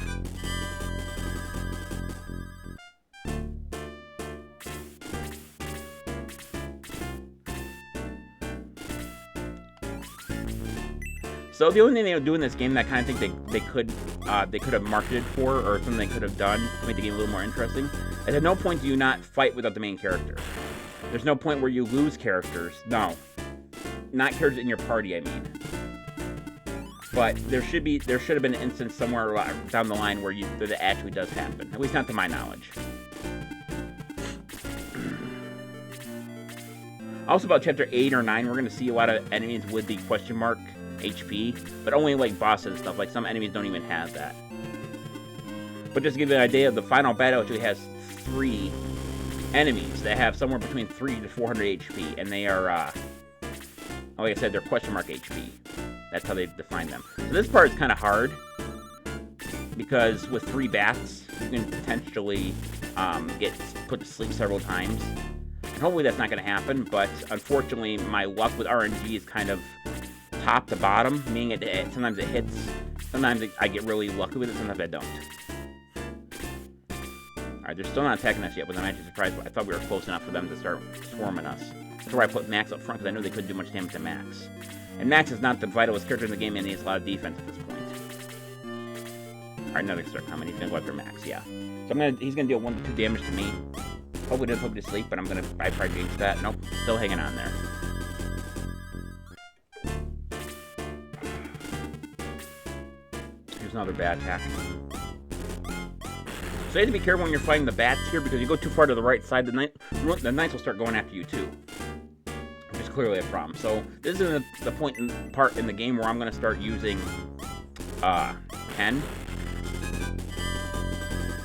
So the only thing they would do in this game that I kind of think they could have marketed for, or something they could have done to make the game a little more interesting, is at no point do you not fight without the main character. There's no point where you lose characters. No. Not characters in your party, I mean. But there should have been an instance somewhere down the line where that actually does happen. At least not to my knowledge. Also about chapter 8 or 9, we're going to see a lot of enemies with the question mark HP, but only like bosses and stuff. Like some enemies don't even have that. But just to give you an idea, the final battle actually has 3 enemies that have somewhere between 3 to 400 HP, and they are, like I said, they're question mark HP. That's how they define them. So this part is kind of hard, because with 3 bats, you can potentially get put to sleep several times. And hopefully that's not going to happen, but unfortunately my luck with RNG is kind of top to bottom, meaning sometimes it hits, sometimes I get really lucky with it, sometimes I don't. Alright, they're still not attacking us yet, but I'm actually surprised. I thought we were close enough for them to start swarming us. That's why I put Max up front, because I knew they couldn't do much damage to Max. And Max is not the vitalist character in the game, and he has a lot of defense at this point. Alright, now they can start coming. He's going to go after Max, yeah. So he's going to deal 1 to 2 damage to me. Hopefully doesn't put me to sleep, but I probably jinx that. Nope, still hanging on there. Here's another bad attack. So you have to be careful when you're fighting the bats here, because you go too far to the right side, the knights will start going after you too. Which is clearly a problem. So this is the part in the game where I'm going to start using Ken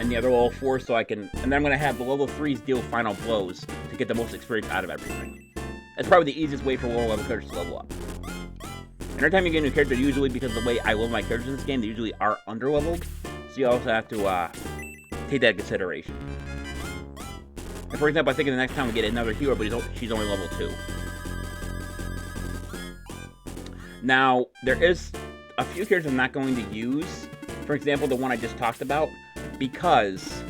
and the other level 4, so I can, and then I'm going to have the level 3s deal final blows to get the most experience out of everything. That's probably the easiest way for low level characters to level up. And every time you get a new character, usually because of the way I level my characters in this game, they usually are under-leveled, so you also have to take that into consideration. And for example, I think in the next time we get another hero, but she's only level 2. Now, there is a few characters I'm not going to use. For example, the one I just talked about, because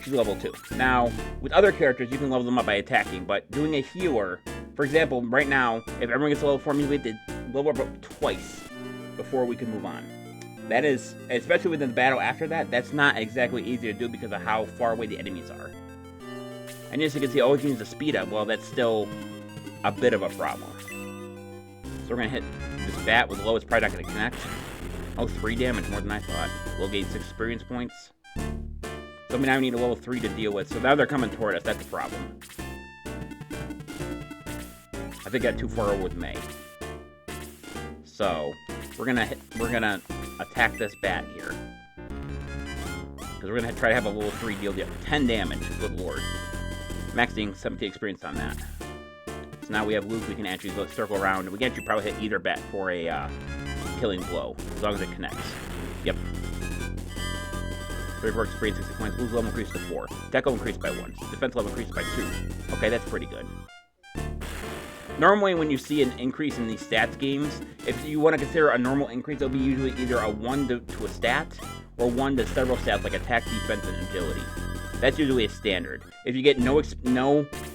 she's level 2. Now, with other characters, you can level them up by attacking, but doing a healer, for example, right now, if everyone gets to level 4, we have to level up twice before we can move on. That is, especially within the battle after that, that's not exactly easy to do because of how far away the enemies are. And as you can see, all you can use the speed up. Well, that's still a bit of a problem. So we're going to hit this bat with low. It's probably not going to connect. Oh, 3 damage, more than I thought. We'll gain 6 experience points. So now we need a level 3 to deal with. So now they're coming toward us. That's a problem. I think I got too far over with May. So we're gonna attack this bat here, because we're gonna try to have a level 3 deal 10 damage. Good lord, maxing 70 experience on that. So now we have Luke. We can actually go circle around. We can actually probably hit either bat for a killing blow, as long as it connects. Yep. 34 experience, 60 points. Luke's level increased to 4. Deck level increased by 1. Defense level increased by 2. Okay, that's pretty good. Normally, when you see an increase in these stats games, if you want to consider a normal increase, it'll be usually either a 1 to a stat, or 1 to several stats like attack, defense, and agility. That's usually a standard. If you get no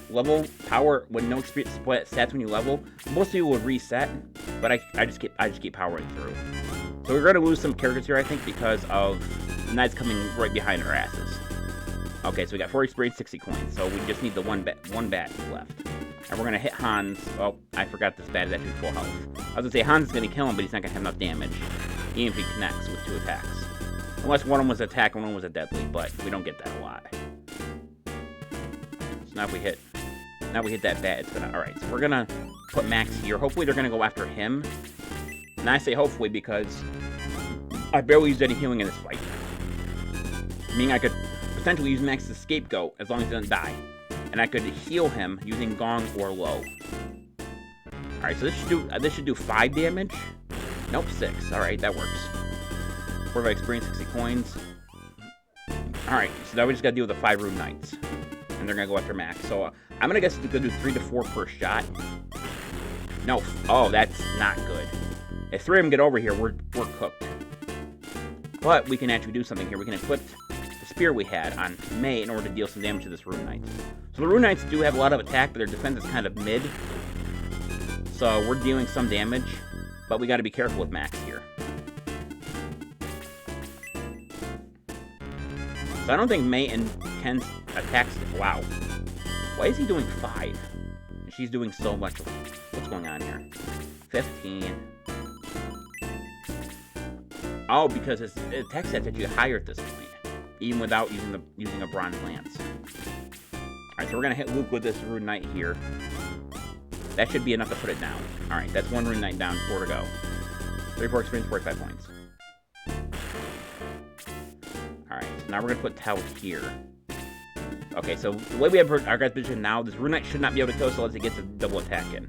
level power, when no experience stats when you level, most people will reset, but I just keep powering through. So we're going to lose some characters here, I think, because of the knights coming right behind our asses. Okay, so we got 4 experience, 60 coins, so we just need the one bat left. And we're going to hit Hans. Oh, I forgot this bat is actually full health. I was going to say Hans is going to kill him, but he's not going to have enough damage, even if he connects with 2 attacks. Unless one of them was an attack and one was a deadly, but we don't get that a lot. So now if we hit that bat, it's going to... Alright, so we're going to put Max here. Hopefully they're going to go after him. And I say hopefully because I barely used any healing in this fight. Meaning I could potentially use Max as a scapegoat as long as he doesn't die. And I could heal him using Gong or Low. Alright, so this should do 5 damage. Nope, 6. Alright, that works. 45 experience, 60 coins. Alright, so now we just gotta deal with the 5 Rune Knights. And they're gonna go after Max. So I'm gonna guess it's gonna do 3 to 4 per shot. No. Oh, that's not good. If 3 of them get over here, we're cooked. But we can actually do something here. We can equip the spear we had on May in order to deal some damage to this Rune Knight. So the Rune Knights do have a lot of attack, but their defense is kind of mid. So we're dealing some damage, but we gotta be careful with Max here. So I don't think May and Ken's attacks... Wow. Why is he doing 5? She's doing so much. What's going on here? 15. Oh, because his attack set's actually higher at this point, even without using a Bronze Lance. Alright, so we're gonna hit Luke with this Rune Knight here. That should be enough to put it down. Alright, that's 1 Rune Knight down, 4 to go. 34 experience, 45 points. Alright, so now we're gonna put Tau here. Okay, so the way we have our guys position now, this Rune Knight should not be able to kill us unless it gets a double attack in.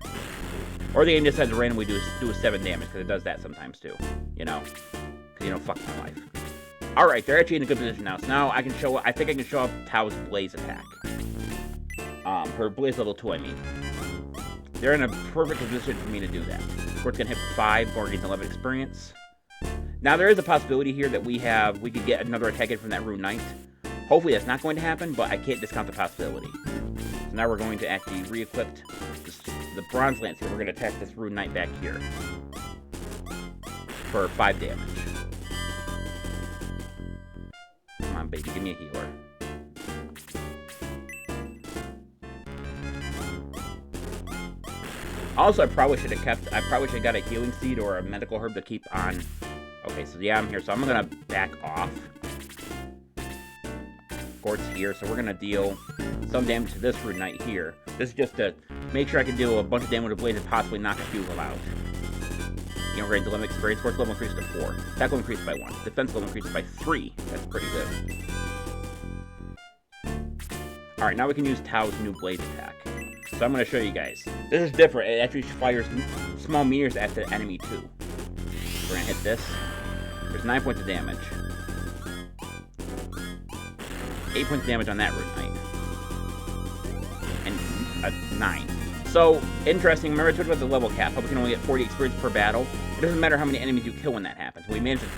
Or the game just has to randomly do a 7 damage, because it does that sometimes too. You know? Because, you know, fuck my life. Alright, they're actually in a good position now. So now I think I can show off Tau's Blaze attack. Her Blaze level 2, I mean. They're in a perfect position for me to do that. Of course, it's going to hit for 5, or gains 11 experience. Now, there is a possibility here that we could get another attack in from that Rune Knight. Hopefully, that's not going to happen, but I can't discount the possibility. So now we're going to actually re-equip the Bronze Lance here. We're going to attack this Rune Knight back here. For 5 damage. Come on, baby, give me a healer. Also, I probably should have got a healing seed or a medical herb to keep on. Okay, so yeah, I'm here. So I'm gonna back off. Gort's here, so we're gonna deal some damage to this Rune Knight here. This is just to make sure I can deal a bunch of damage with Blaze and possibly knock a few of them out. You know, we're going to limit experience. Force level increased to 4. Attack level increased by 1. Defense level increased by 3. That's pretty good. Alright, now we can use Tau's new Blaze attack. So I'm going to show you guys. This is different. It actually fires small meteors at the enemy too. We're going to hit this. There's 9 points of damage. 8 points of damage on that Rune Knight. And 9. So, interesting. Remember I talked about the level cap. How we can only get 40 experience per battle. It doesn't matter how many enemies you kill when that happens. We managed to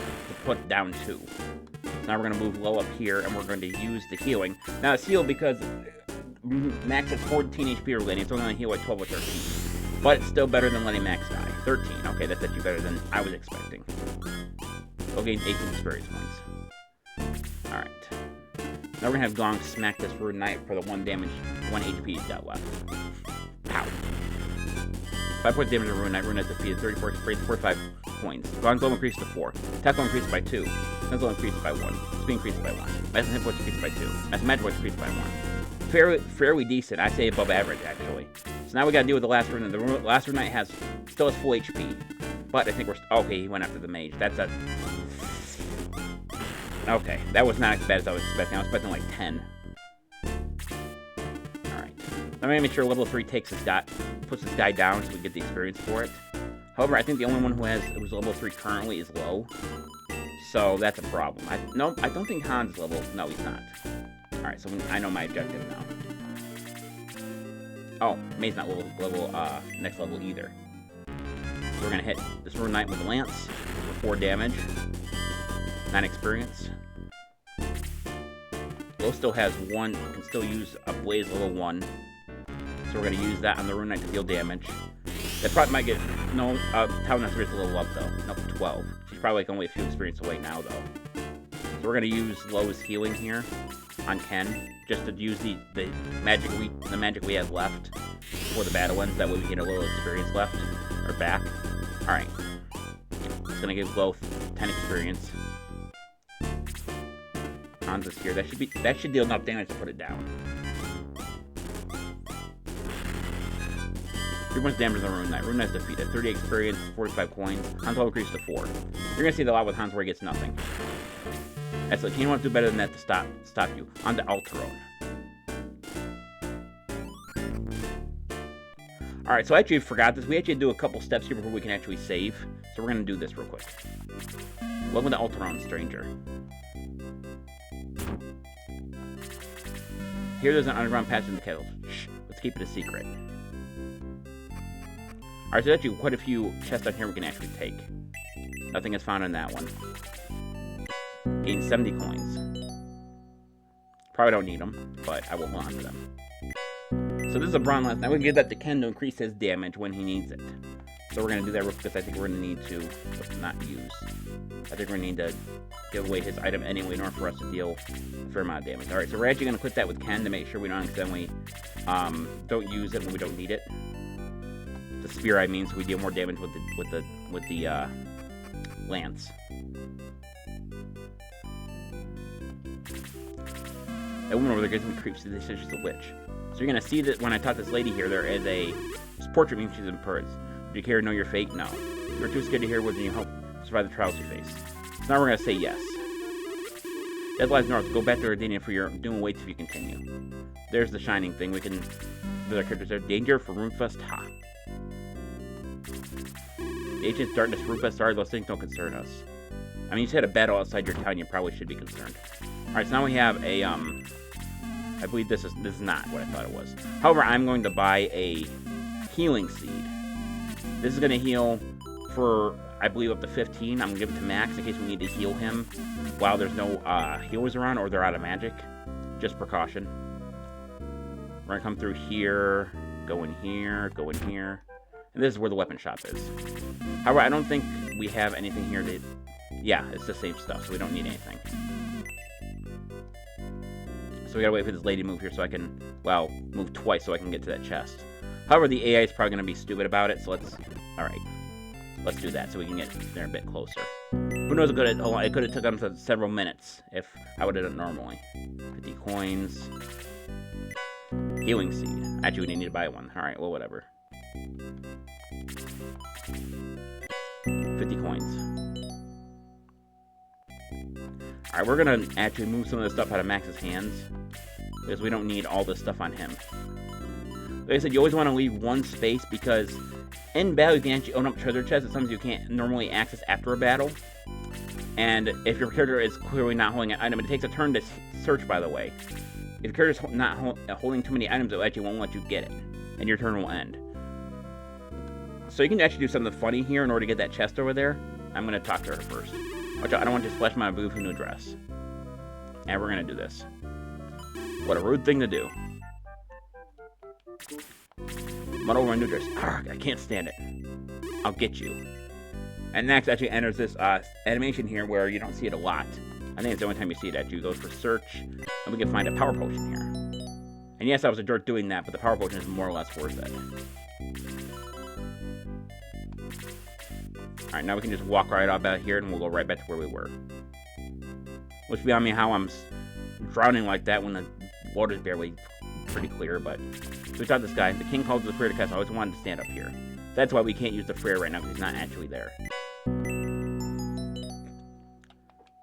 put down 2. So now we're going to move low up here, and we're going to use the healing. Now, it's healed because Max has 14 HP remaining. It's only going to heal like 12 or 13. But it's still better than letting Max die. 13. Okay, that's actually better than I was expecting. We'll gain 18 experience points. Alright. Now we're going to have Gong smack this Rune Knight for the 1 damage, 1 HP he's got left. Pow. 5 points damage to Rune Knight. Rune Knight defeated. 34 experience, 45 points. Gong's level increased to 4. Attack level increased by 2. Defense level increased by 1. Speed increased by 1. Medicine hit points increased by 2. Magic points increased by 1. Fairly decent. I say above average, actually. So now we gotta deal with the last Rune Knight. The last Rune Knight still has full HP. But I think we're... Okay, he went after the mage. That's a... Okay, that was not as bad as I was expecting. I was expecting like 10. Alright. Let me make sure level 3 puts this guy down so we get the experience for it. However, I think the only one who's level 3 currently is low. So that's a problem. I don't think Hans is level... No, he's not. Alright, so I know my objective now. Oh, May's not next level either. So we're gonna hit this Rune Knight with a Lance for 4 damage. 9 experience. Low still has 1, can still use a Blaze level 1. So we're gonna use that on the Rune Knight to deal damage. That probably might get, no, Tau Necessary is a little up though. Nope, 12. She's probably like only a few experience away now though. So we're gonna use Low's healing here on Ken, just to use the magic we have left for the battle ends, that way we get a little experience left, or back. Alright. It's gonna give Low 10 experience. Hans is here. That should deal enough damage to put it down. 3 points damage on the Rune Knight. Rune Knight's defeated. 30 experience, 45 coins. Hans level increased to 4. You're gonna see a lot with Hans where he gets nothing. That's like, you want to do better than that to stop you. On to Alterone. Alright, so I actually forgot this. We actually do a couple steps here before we can actually save. So we're going to do this real quick. Welcome to Alteron, stranger. Here there's an underground passage in the kettle. Shh, let's keep it a secret. Alright, so there's actually quite a few chests on here we can actually take. Nothing is found in that one. Gain 70 coins. Probably don't need them, but I will hold on to them. So this is a bronze lance. Now we can give that to Ken to increase his damage when he needs it. So we're going to do that real quick because I think we're going to need to not use. I think we're going to need to give away his item anyway in order for us to deal a fair amount of damage. Alright, so we're actually going to quit that with Ken to make sure we don't accidentally don't use it when we don't need it. The spear, I mean, so we deal more damage with the lance. That woman over there gives me creeps. They said she's a witch. So you're gonna see that when I talk to this lady here, there is this portrait means she's in Perth. Do you care to know your fate? No. You're too scared to hear whether you hope to survive the trials you face. So now we're gonna say yes. Dead lies north. Go back to Ardania for your doom awaits if you continue. There's the shining thing. We can. There's our characters there. Danger for Runefest. Ha. The ancient darkness, Runefest. Sorry, those things don't concern us. I mean, you just had a battle outside your town. You probably should be concerned. All right, so now we have a I believe this is not what I thought it was. However, I'm going to buy a healing seed. This is going to heal for, I believe, up to 15. I'm going to give it to Max in case we need to heal him while there's no healers around or they're out of magic. Just precaution. We're going to come through here, go in here, go in here. And this is where the weapon shop is. However, I don't think we have anything here that... Yeah, it's the same stuff, so we don't need anything. So we gotta wait for this lady to move here so I can, well, move twice so I can get to that chest. However, the AI is probably gonna be stupid about it, so alright. Let's do that so we can get there a bit closer. Who knows, it could have took them several minutes if I would have done it normally. 50 coins. Healing seed. Actually, we need to buy one. Alright, well, whatever. 50 coins. Alright, we're gonna actually move some of this stuff out of Max's hands, because we don't need all this stuff on him. Like I said, you always want to leave one space, because in battle you can actually open up treasure chests. It's something you can't normally access after a battle. And if your character is clearly not holding an item, it takes a turn to search, by the way. If your character's not holding too many items, it actually won't let you get it, and your turn will end. So you can actually do something funny here in order to get that chest over there. I'm going to talk to her first. Watch out, I don't want to splash my booth with a new dress. And we're going to do this. What a rude thing to do. Mud over my new dress. Arrgh, I can't stand it. I'll get you. And next actually enters this animation here where you don't see it a lot. I think it's the only time you see it. Actually, you go for search, and we can find a power potion here. And yes, I was a jerk doing that, but the power potion is more or less worth it. Alright, now we can just walk right off out here, and we'll go right back to where we were. Which beyond me how I'm drowning like that when the water's barely pretty clear, but... So we talked to this guy. The king calls the Frere to cast. I always wanted to stand up here. That's why we can't use the Frere right now, because he's not actually there.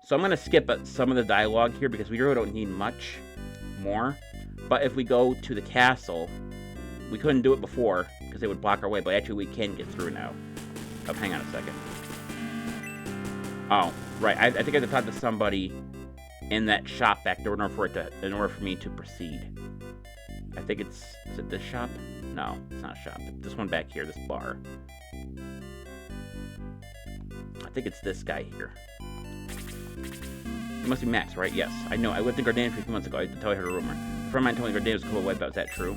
So I'm going to skip some of the dialogue here, because we really don't need much more. But if we go to the castle, we couldn't do it before, because they would block our way, but actually we can get through now. Oh, hang on a second. Oh, right. I think I have to talk to somebody in that shop back there in order for me to proceed. I think it's... Is it this shop? No, it's not a shop. This one back here, this bar. I think it's this guy here. It must be Max, right? Yes. I know. I lived in Gardania a few months ago. I tell you a rumor. A friend of mine told me Gardania was cool wiped out. Is that true?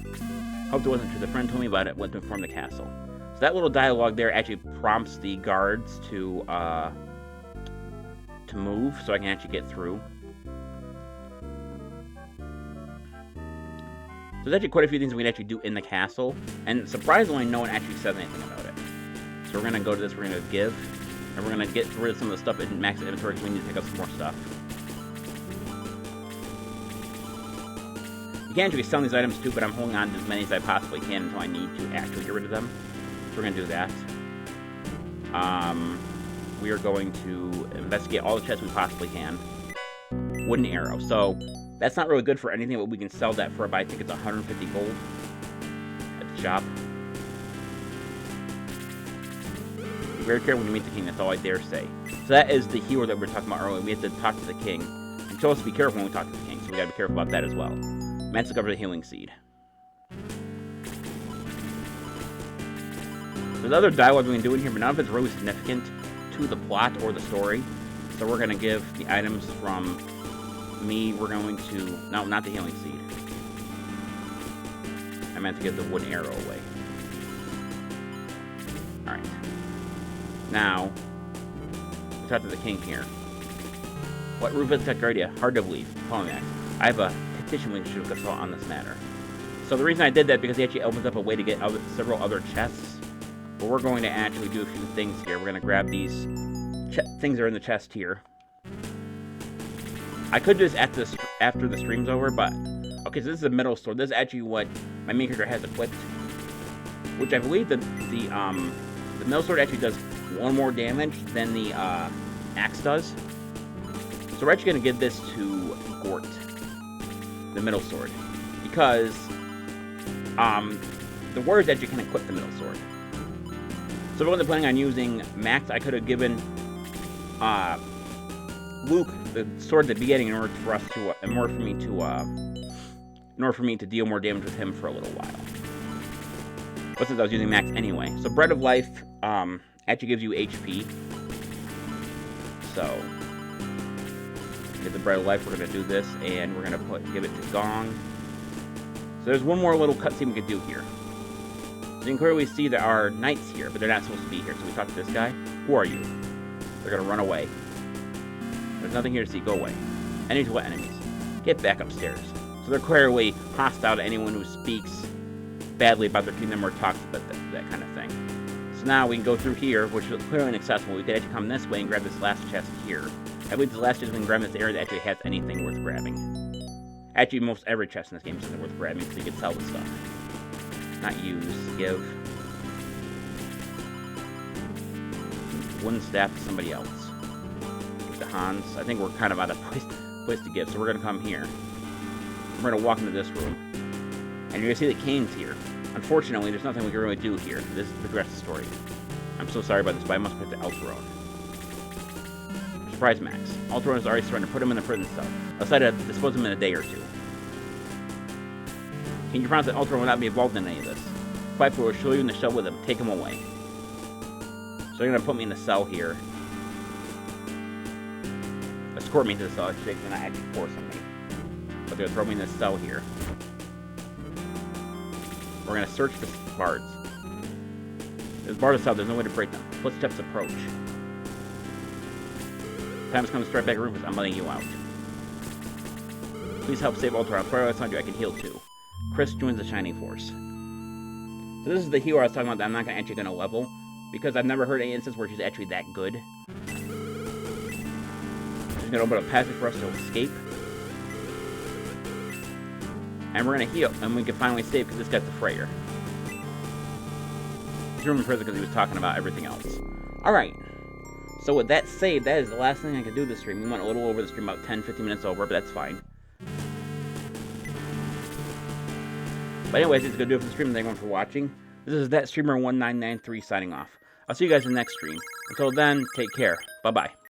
Hoped it wasn't true. The friend told me about it. Went to inform the castle. So that little dialogue there actually prompts the guards to move, so I can actually get through. So there's actually quite a few things we can actually do in the castle, and surprisingly, no one actually says anything about it. So we're going to go to this, we're going to give, and we're going to get rid of some of the stuff in Max's inventory because we need to pick up some more stuff. You can actually sell these items too, but I'm holding on to as many as I possibly can until I need to actually get rid of them. We're going to do that. We are going to investigate all the chests we possibly can. Wooden arrow. So, that's not really good for anything, but we can sell that for about, I think it's 150 gold at the shop. very careful when you meet the king, that's all I dare say. So that is the hero that we were talking about earlier. We have to talk to the king. He told us to be careful when we talk to the king, so we gotta be careful about that as well. Matt discovered the healing seed. There's other dialogue we can do in here, but none of it's really significant to the plot or the story. So we're gonna give the items from me, we're going to... No, not the healing seed. I meant to give the wooden arrow away. Alright. Now, we talk to the king here. What Rufus that great idea? Hard to believe. Follow me. I have a petition we should consult on this matter. So the reason I did that because he actually opens up a way to get several other chests. But we're going to actually do a few things here. We're going to grab these things that are in the chest here. I could do this after the stream's over, but... Okay, so this is a middle sword. This is actually what my main character has equipped. Which I believe the middle sword actually does 1 more damage than the axe does. So we're actually going to give this to Gort. The middle sword. Because the warriors actually can equip the middle sword. So if I wasn't planning on using Max, I could have given Luke the sword at the beginning in order for us to, in order for me to deal more damage with him for a little while. But since I was using Max anyway, so Bread of Life actually gives you HP. So get the Bread of Life. We're gonna do this, and we're gonna give it to Gong. So there's one more little cutscene we could do here. So you can clearly see there are knights here, but they're not supposed to be here. So we talk to this guy. Who are you? They're gonna run away. There's nothing here to see. Go away. Enemies, what enemies? Get back upstairs. So they're clearly hostile to anyone who speaks badly about their kingdom or talks about that kind of thing. So now we can go through here, which is clearly inaccessible. We could actually come this way and grab this last chest here. I believe the last chest we can grab in this area that actually has anything worth grabbing. Actually, most every chest in this game is something worth grabbing, so you can sell the stuff. Not use, give. Wooden staff to somebody else. Give to Hans. I think we're kind of out of place to give, so we're going to come here. We're going to walk into this room. And you're going to see that Kane's here. Unfortunately, there's nothing we can really do here. This is the rest of the story. I'm so sorry about this, but I must put the Alterone. Surprise Max. Alterone is already surrendered. Put him in the prison cell. I'll decide to dispose of him in a day or two. Can you promise that Alterone will not be involved in any of this? Piper will show you in the cell with him. Take him away. So they're going to put me in the cell here. Escort me to the cell. They're not actually forcing me. But they're going to throw me in this cell here. We're going to search the bards. There's bars cell. There's no way to break them. Footsteps approach. Time has come to strike back Rufus. I'm letting you out. Please help save Alterone. I'll throw outside you. I can heal too. Chris joins the Shining Force. So this is the hero I was talking about that I'm not actually going to level. Because I've never heard any instance where she's actually that good. She's going to open a passage for us to escape. And we're going to heal. And we can finally save because this guy's the Freyer. He's in prison because he was talking about everything else. Alright. So with that saved, that is the last thing I could do this stream. We went a little over the stream, about 10-15 minutes over, but that's fine. But anyways, it's going to do it for the stream. Thank everyone for watching. This is ThatStreamer1993 signing off. I'll see you guys in the next stream. Until then, take care. Bye-bye.